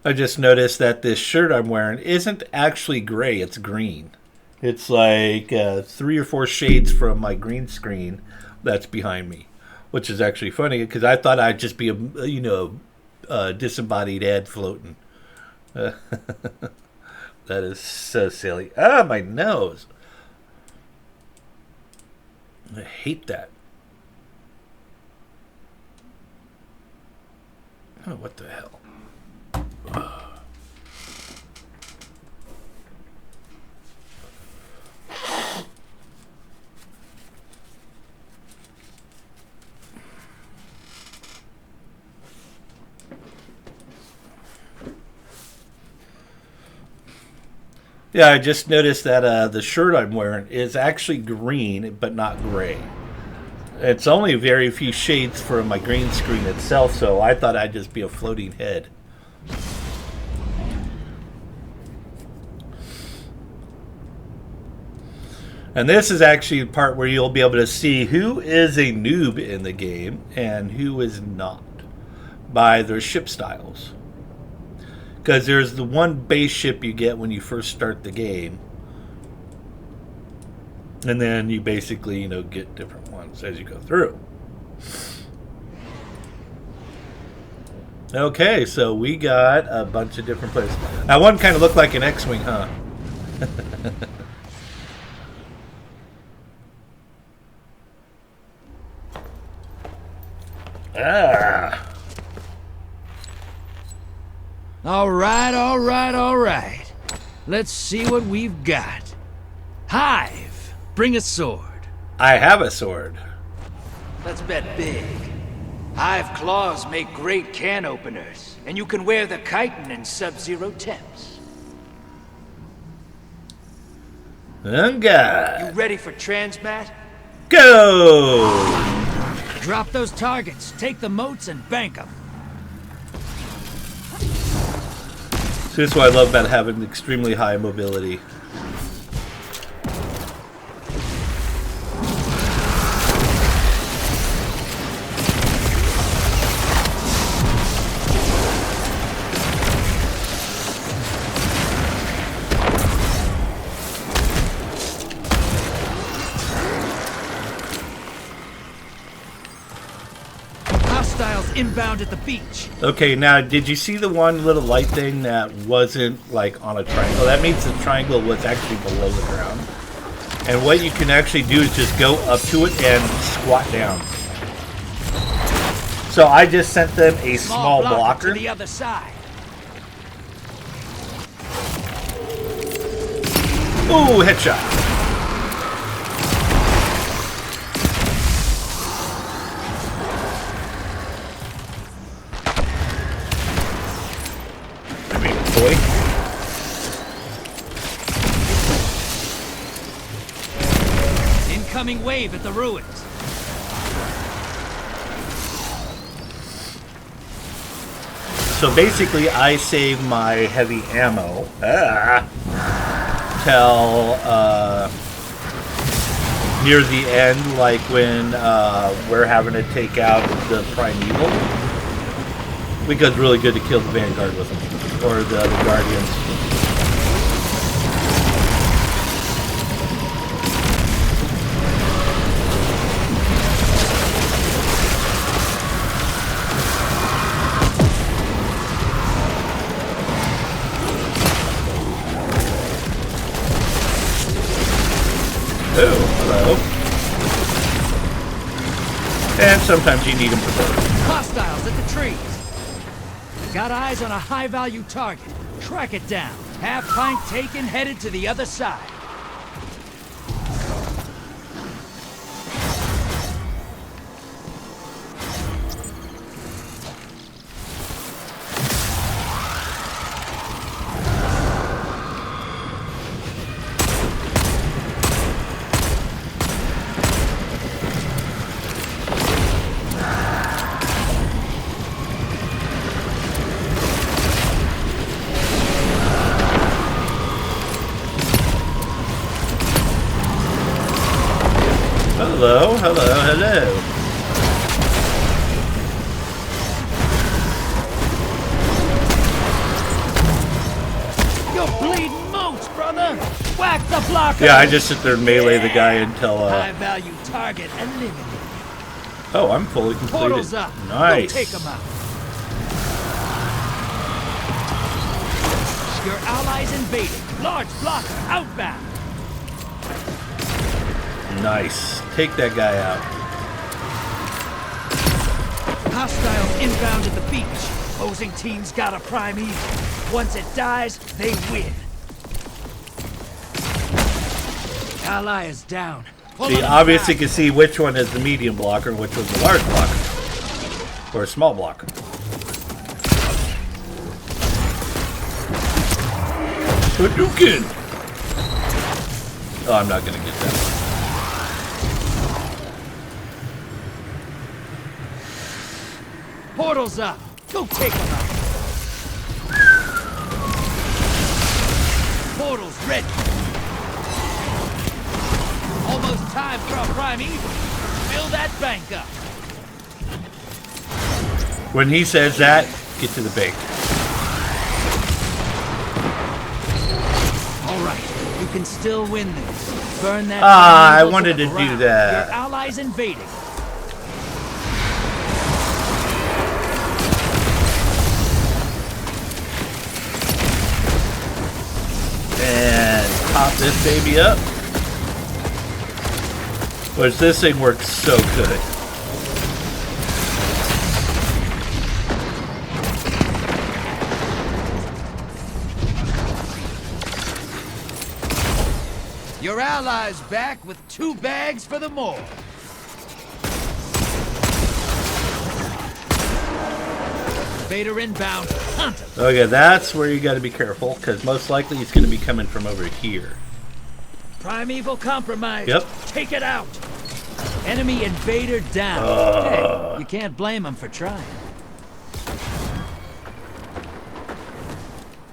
I just noticed that this shirt I'm wearing isn't actually gray, it's green. It's like 3 or 4 shades from my green screen that's behind me, which is actually funny because I thought I'd just be a disembodied head floating. That is so silly. Ah, my nose. I hate that. Oh, what the hell? Yeah, I just noticed that the shirt I'm wearing is actually green, but not gray. It's only very few shades from my green screen itself, so I thought I'd just be a floating head. And this is actually the part where you'll be able to see who is a noob in the game and who is not by their ship styles. Because there's the one base ship you get when you first start the game. And then you basically, get different ones as you go through. Okay, so we got a bunch of different places. That one kind of looked like an X-Wing, huh? Ah.
All right. Let's see what we've got. Hive, bring a sword.
I have a sword.
Let's bet big. Hive claws make great can openers, and you can wear the chitin in sub-zero temps.
Okay.
You ready for transmat?
Go!
Drop those targets, take the moats, and bank them.
So that's what I love about having extremely high mobility.
Inbound at the beach.
Okay, now did you see the one little light thing that wasn't like on a triangle? That means the triangle was actually below the ground. And what you can actually do is just go up to it and squat down. So I just sent them a small blocker.
To the other side.
Ooh, headshot.
Incoming wave at the ruins.
So basically, I save my heavy ammo till near the end, like when we're having to take out the primeval. Because it's really good to kill the Vanguard with them, or the other Guardians. Oh, hello. And sometimes you need them for both.
Hostiles at the trees. Got eyes on a high-value target. Track it down. Half pint taken, headed to the other side.
Hello, hello, hello.
You're bleeding moats, brother! Whack the blocker!
Yeah, I just sit there and melee the guy until,
High-value target eliminated.
Oh, I'm fully completed.
Portals up.
Nice.
Go take them out. Your allies invading. Large blocker outbound.
Nice. Take that guy out.
Hostiles inbound at the beach. Opposing teams got a prime evil. Once it dies, they win. Ally is down.
See, obviously you can see which one is the medium blocker and which one's the large blocker. Or a small blocker. Hadouken! Oh, I'm not gonna get that.
Portals up. Go take them out. Portals ready. Almost time for a prime evil. Fill that bank up.
When he says that, get to the bank.
All right, you can still win this. Burn that.
I wanted to do that.
Your allies invading.
And pop this baby up. Which this thing works so good.
Your allies back with 2 bags for the more. Vader inbound. Hunt him.
Okay, that's where you got to be careful, because most likely he's going to be coming from over here.
Primeval compromised.
Yep.
Take it out. Enemy invader down. Hey, you can't blame him for trying.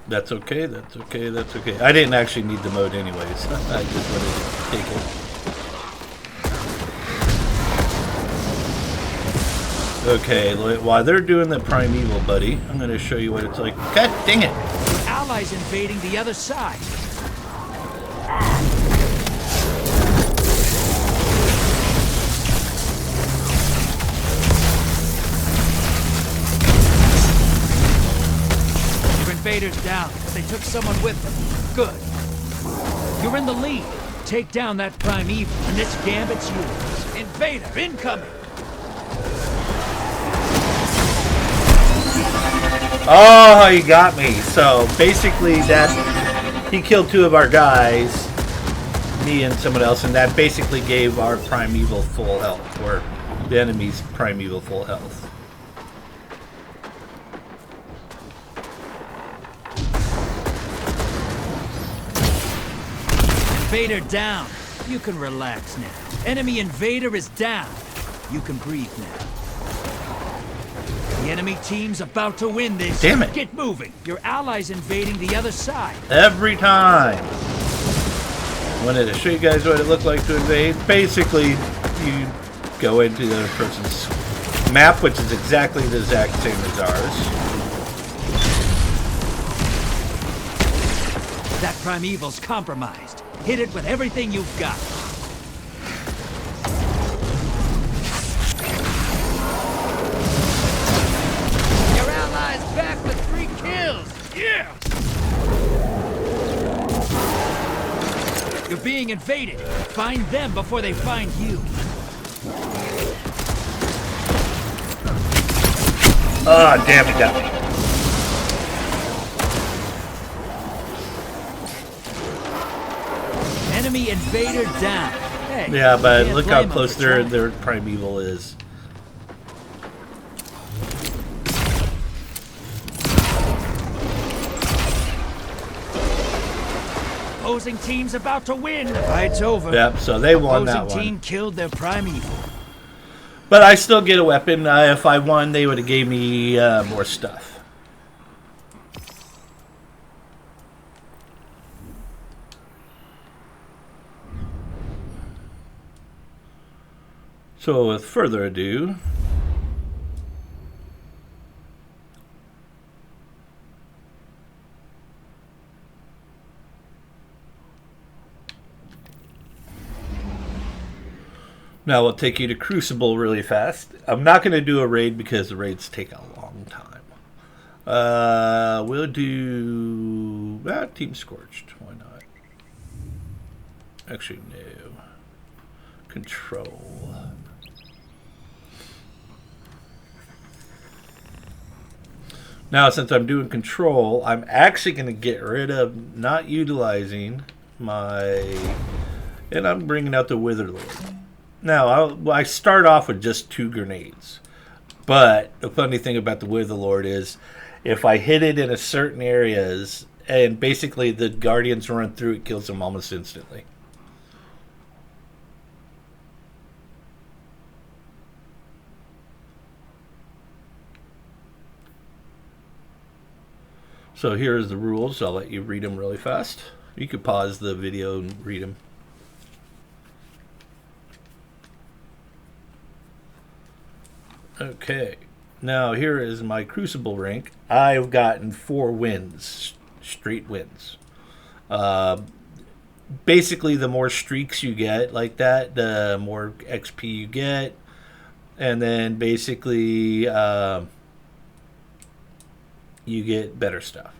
That's okay, that's okay, that's okay. I didn't actually need the mode anyways. I just wanted to take it. Okay, while they're doing the primeval, buddy, I'm going to show you what it's like. God dang it!
Allies invading the other side. Your invaders down, but they took someone with them. Good. You're in the lead. Take down that primeval, and this gambit's yours. Invader incoming.
Oh, he got me. So basically that he killed 2 of our guys, me and someone else, and that basically gave our primeval full health, or the enemy's primeval full health.
Invader down. You can relax now. Enemy invader is down. You can breathe now. The enemy team's about to win this.
Damn it.
Get moving. Your allies invading the other side.
Every time. Wanted to show you guys what it looked like to invade. Basically, you go into the other person's map, which is exactly the exact same as ours.
That primeval's compromised. Hit it with everything you've got. Your allies back with 3 kills! Yeah! You're being invaded. Find them before they find you.
Ah, damn it, that.
Enemy invader down. Hey,
Yeah, but
can't
look how
blame 'em
close
for
their
trying.
primeval is.
Opposing team's about to win. The fight's over.
Yep, so they won that
Opposing
one.
team killed their primeval.
But I still get a weapon. If I won, they would have gave me more stuff. So with further ado, now we'll take you to Crucible really fast. I'm not going to do a raid because the raids take a long time. We'll do Team Scorched. Why not? Actually, no. Control. Now, since I'm doing control, I'm actually going to get rid of not utilizing my... And I'm bringing out the Witherlord. Now, I start off with just 2 grenades. But the funny thing about the Witherlord is if I hit it in a certain areas and basically the Guardians run through, it kills them almost instantly. So here's the rules. I'll let you read them really fast. You could pause the video and read them. Okay. Now here is my Crucible rank. I've gotten 4 wins. Straight wins. Basically, the more streaks you get like that, the more XP you get. And then basically... you get better stuff.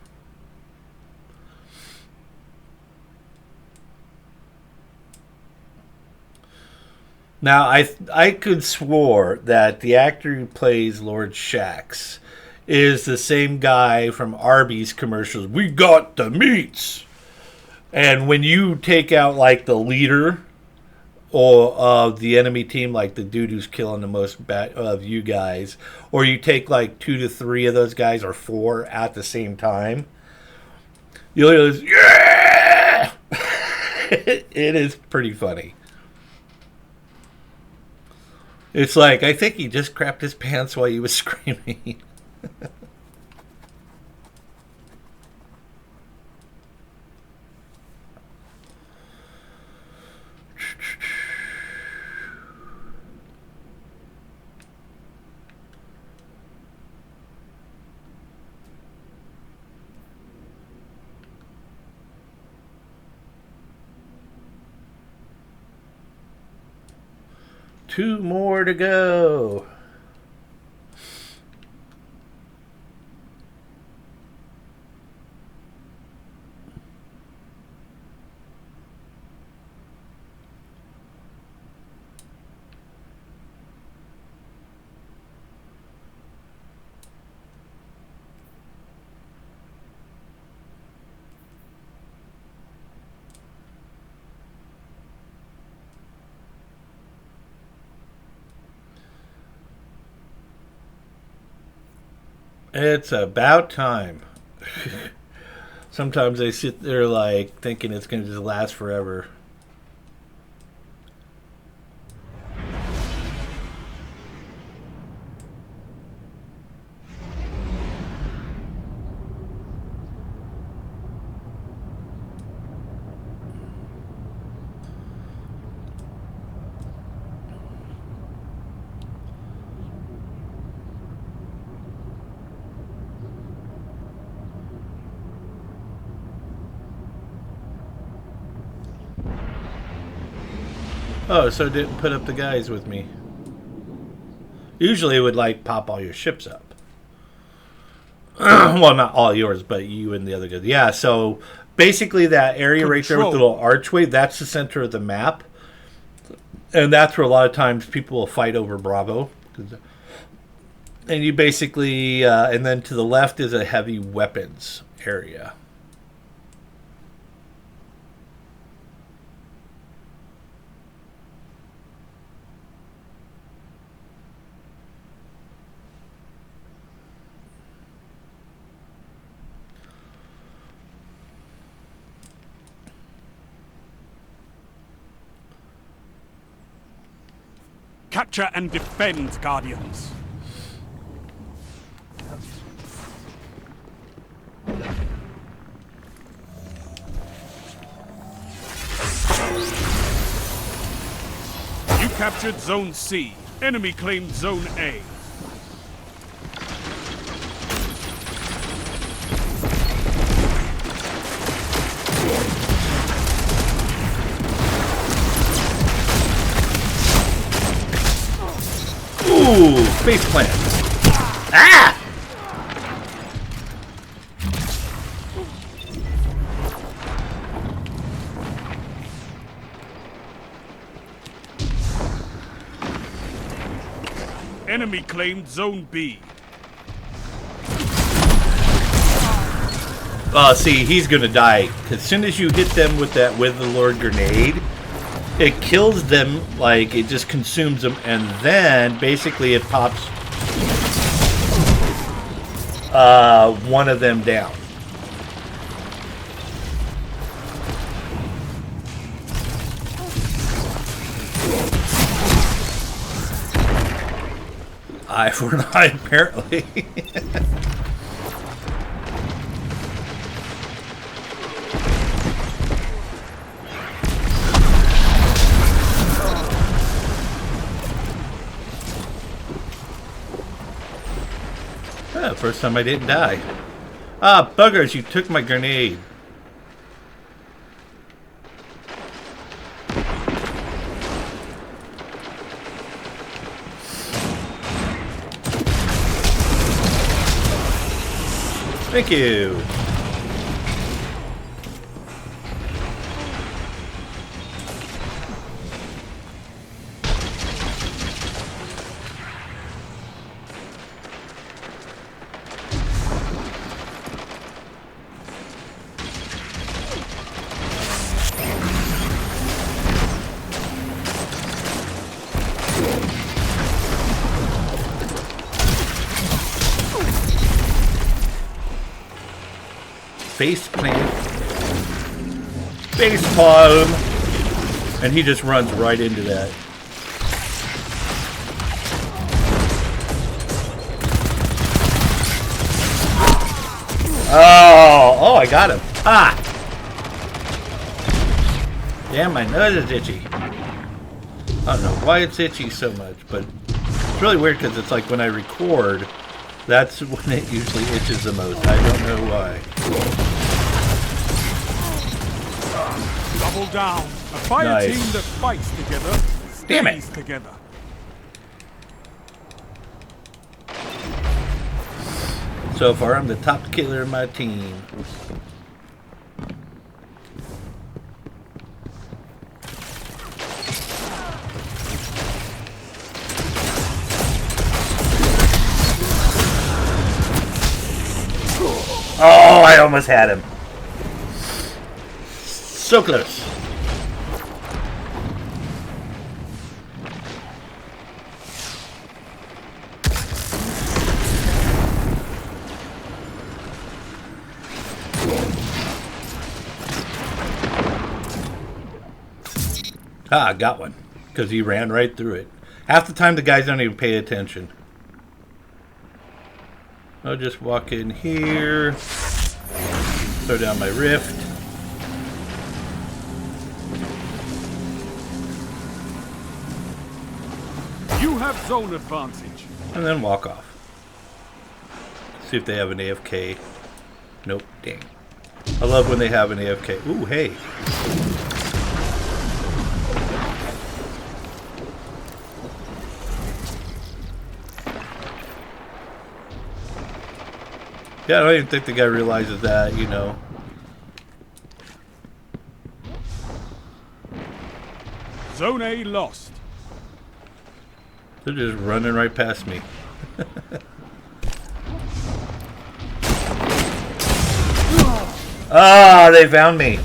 Now, I could swore that the actor who plays Lord Shax is the same guy from Arby's commercials. We got the meats! And when you take out, like, the leader or of the enemy team, like the dude who's killing the most of you guys, or you take like 2 to 3 of those guys or 4 at the same time, you'll hear this, yeah! It is pretty funny. It's like, I think he just crapped his pants while he was screaming. Two more to go. It's about time. Sometimes I sit there like thinking it's going to just last forever. Oh, so it didn't put up the guys with me. Usually it would, like, pop all your ships up. Well, not all yours, but you and the other guys. Yeah, so basically that area right there with the little archway, that's the center of the map. And that's where a lot of times people will fight over Bravo. And you basically, and then to the left is a heavy weapons area.
Capture and defend, Guardians. You captured Zone C. Enemy claimed Zone A.
Ooh, face plant. Ah!
Enemy claimed Zone B.
See, he's gonna die. As soon as you hit them with that Witherlord grenade, it kills them, like, it just consumes them, and then basically it pops one of them down. Eye for an eye, apparently. First time I didn't die. Ah, buggers, you took my grenade. Thank you. Face plant, face palm, and he just runs right into that. Oh, I got him. Ah! Damn, my nose is itchy. I don't know why it's itchy so much, but it's really weird because it's like when I record, that's when it usually itches the most. I don't know why.
Double down. A fire team that fights together stays together.
So far, I'm the top killer of my team. Oh, I almost had him. So close. Ah, I got one. Because he ran right through it. Half the time the guys don't even pay attention. I'll just walk in here. Throw down my rift.
You have zone advantage.
And then walk off. See if they have an AFK. Nope, dang. I love when they have an AFK. Ooh, hey. Yeah, I don't even think the guy realizes that, you know.
Zone A lost.
They're just running right past me. Ah, they found me.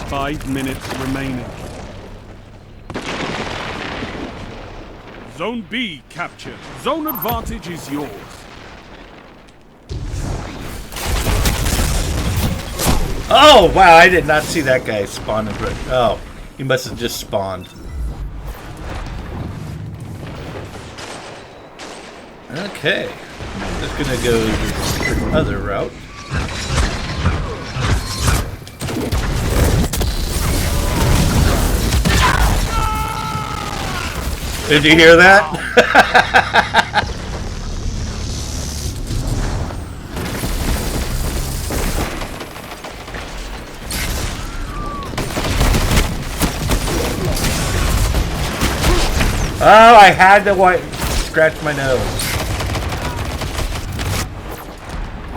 Five minutes remaining. Zone B captured. Zone advantage is yours.
Oh, wow, I did not see that guy spawn. Oh, he must have just spawned. Okay. I'm just gonna go the other route. Did you hear that? Oh, I had to scratch my nose.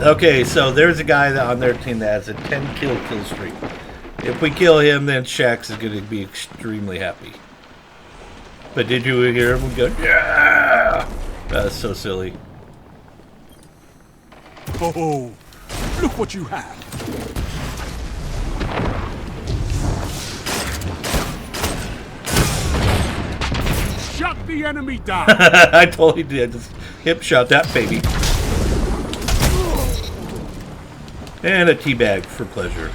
Okay, so there's a guy on their team that has a 10 kill streak. If we kill him, then Cheack is going to be extremely happy. But did you hear him go, yeah? That's so silly.
Oh, look what you have. Shut the enemy down.
I totally did. Just hip shot that baby. And a teabag for pleasure.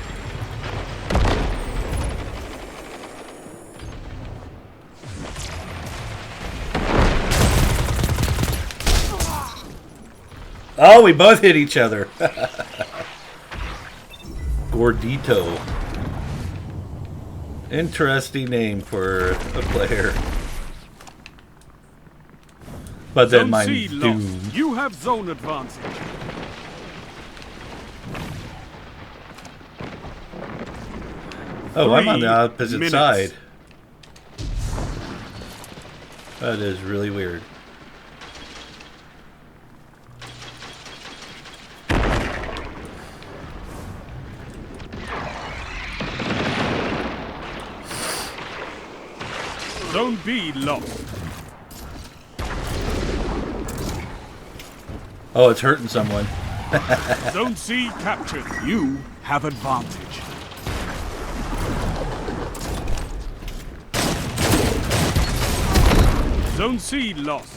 Oh, we both hit each other. Gordito. Interesting name for a player. But then
Zone C
mine's
lost.
Doom.
You have zone advantage.
Oh, I'm on the
3
opposite
minutes.
side. That is really weird.
Zone B lost.
Oh, it's hurting someone.
Zone C captured. You have advantage. Zone C lost.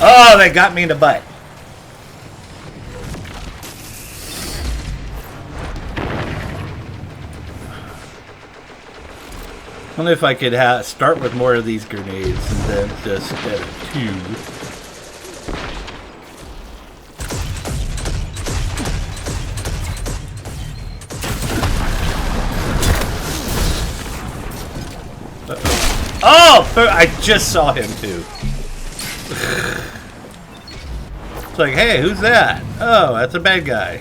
Oh, they got me in the butt. I wonder if I could start with more of these grenades and then just get 2. Oh, I just saw him too. It's like, hey, who's that? Oh, that's a bad guy.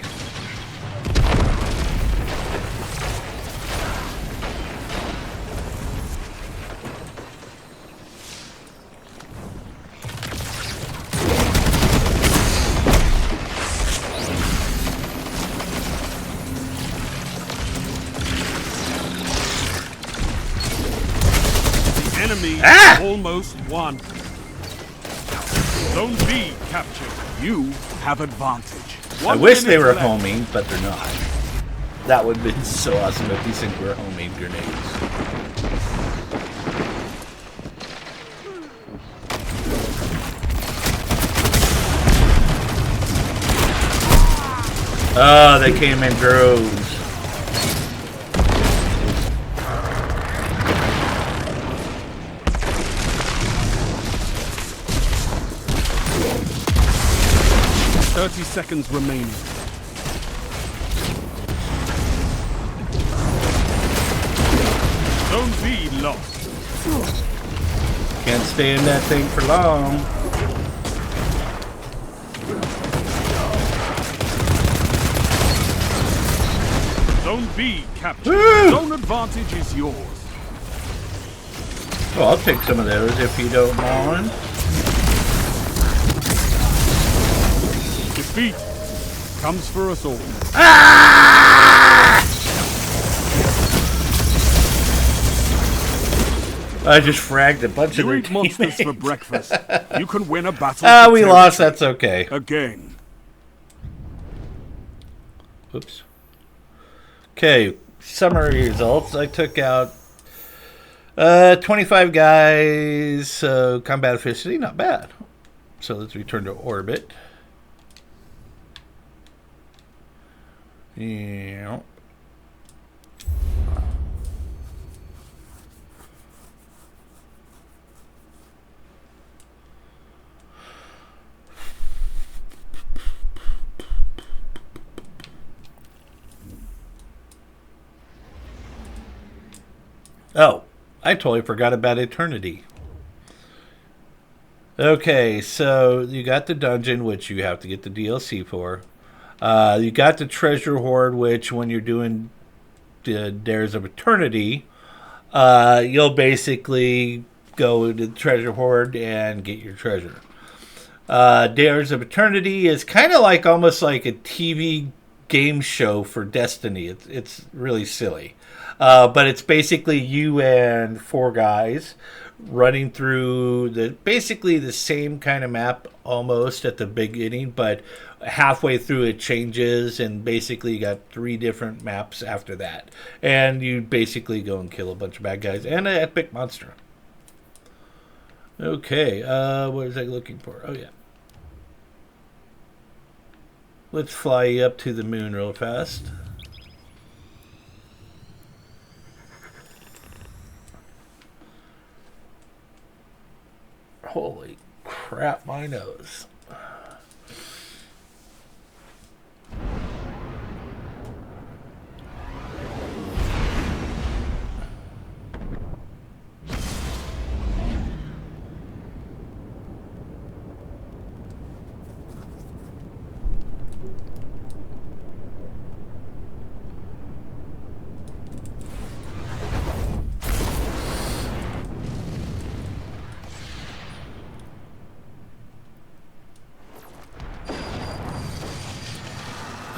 The enemy almost won. Zone B captured. You have advantage.
I wish they were homing, but they're not. That would have been so awesome if these things were homing grenades. Oh, they came in droves.
30 seconds remaining. Zone B lost.
Can't stay in that thing for long.
Zone B captured. Zone advantage is yours.
Well, I'll take some of those if you don't mind.
Defeat comes for us all.
I just fragged a bunch of
You
their
eat monsters for
teammates.
breakfast. You can win a battle.
Ah,
for
we
territory.
lost. That's okay.
Again.
Oops. Okay, summary results. I took out 25 guys, so combat efficiency, not bad. So let's return to orbit. Yeah. Oh, I totally forgot about Eternity. Okay, so you got the dungeon, which you have to get the DLC for. You got the treasure hoard, which when you're doing the Dares of Eternity, you'll basically go to the treasure hoard and get your treasure. Dares of Eternity is kind of like almost like a TV game show for Destiny. It's really silly. But it's basically you and 4 guys running through basically the same kind of map almost at the beginning, but halfway through it changes, and basically you got 3 different maps after that. And you basically go and kill a bunch of bad guys and an epic monster. Okay, what was I looking for? Oh, yeah. Let's fly you up to the moon real fast. Holy crap, my nose.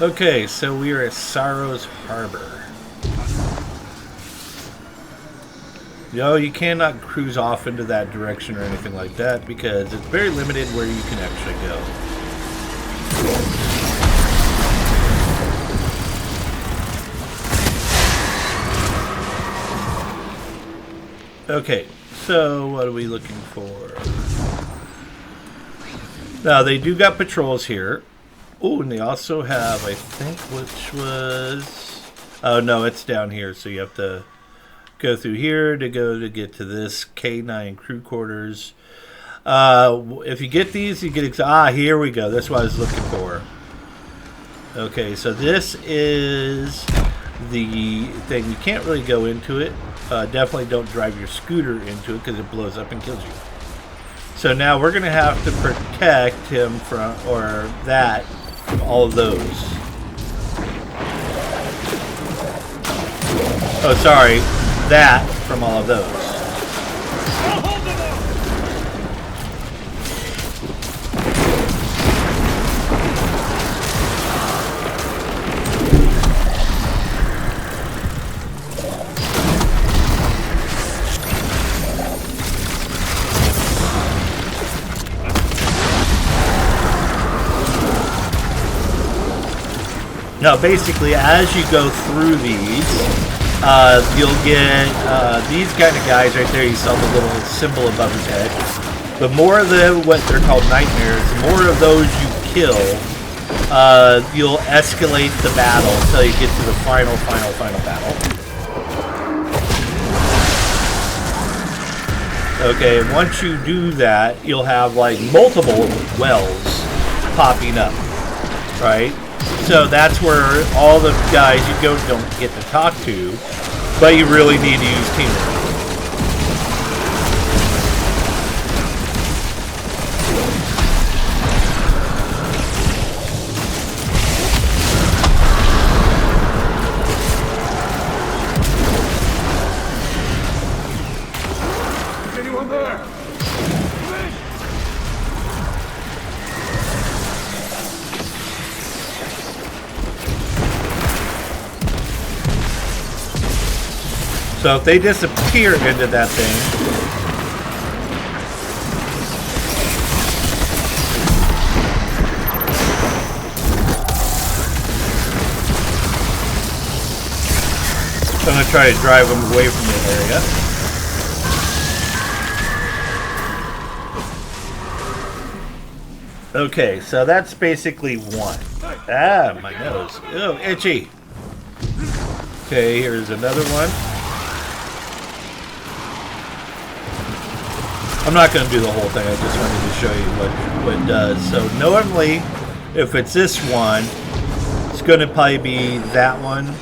Okay, so we are at Sorrow's Harbor. No, you cannot cruise off into that direction or anything like that because it's very limited where you can actually go. Okay, so what are we looking for? Now, they do got patrols here. Oh, and they also have, I think, which was... Oh, no, it's down here, so you have to go through here to get to this K9 crew quarters. If you get these, you get... here we go. That's what I was looking for. Okay, so this is the thing. You can't really go into it. Definitely don't drive your scooter into it because it blows up and kills you. So now we're going to have to protect him from, or that, from all of those. Oh, sorry. That from all of those. Now, basically, as you go through these, you'll get these kind of guys right there. You saw the little symbol above his head. The more of the, what they're called nightmares, the more of those you kill, you'll escalate the battle until you get to the final battle. Okay, and once you do that, you'll have like multiple wells popping up. right? So that's where all the guys you don't get to talk to, but you really need to use teamwork.
Anyone there?
So if they disappear into that thing, so I'm going to try to drive them away from the area. Okay, so that's basically one. Ah, my nose. Oh, itchy. Okay, here's another one. I'm not going to do the whole thing. I just wanted to show you what it does. So normally, if it's this one, it's going to probably be that one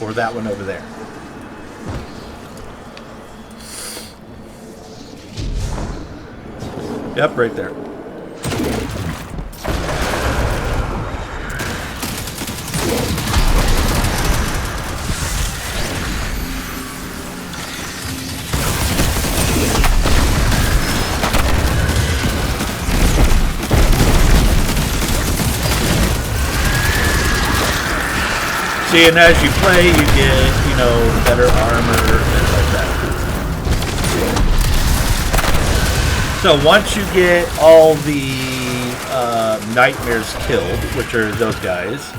or that one over there. Yep, right there. See, and as you play, you get, better armor, things like that. So once you get all the nightmares killed, which are those guys,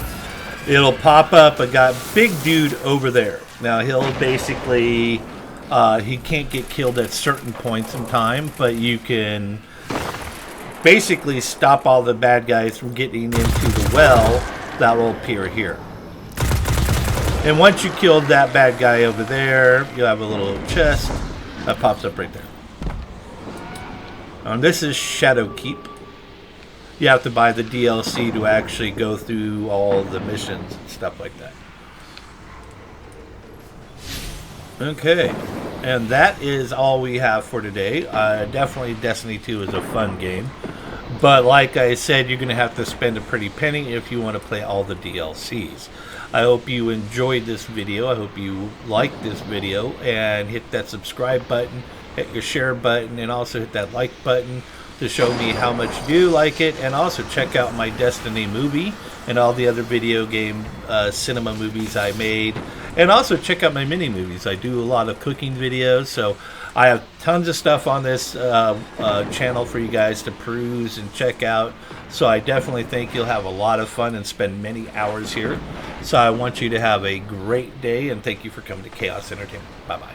it'll pop up a big dude over there. Now, he'll basically, he can't get killed at certain points in time, but you can basically stop all the bad guys from getting into the well that will appear here. And once you killed that bad guy over there, you'll have a little chest that pops up right there. This is Shadow Keep. You have to buy the DLC to actually go through all the missions and stuff like that. Okay, and that is all we have for today. Definitely Destiny 2 is a fun game. But like I said, you're going to have to spend a pretty penny if you want to play all the DLCs. I hope you enjoyed this video. I hope you liked this video, and hit that subscribe button, hit your share button, and also hit that like button to show me how much you do like it. And also check out my Destiny movie and all the other video game cinema movies I made. And also check out my mini movies. I do a lot of cooking videos, so I have tons of stuff on this channel for you guys to peruse and check out. So I definitely think you'll have a lot of fun and spend many hours here. So I want you to have a great day, and thank you for coming to Chaos Entertainment. Bye-bye.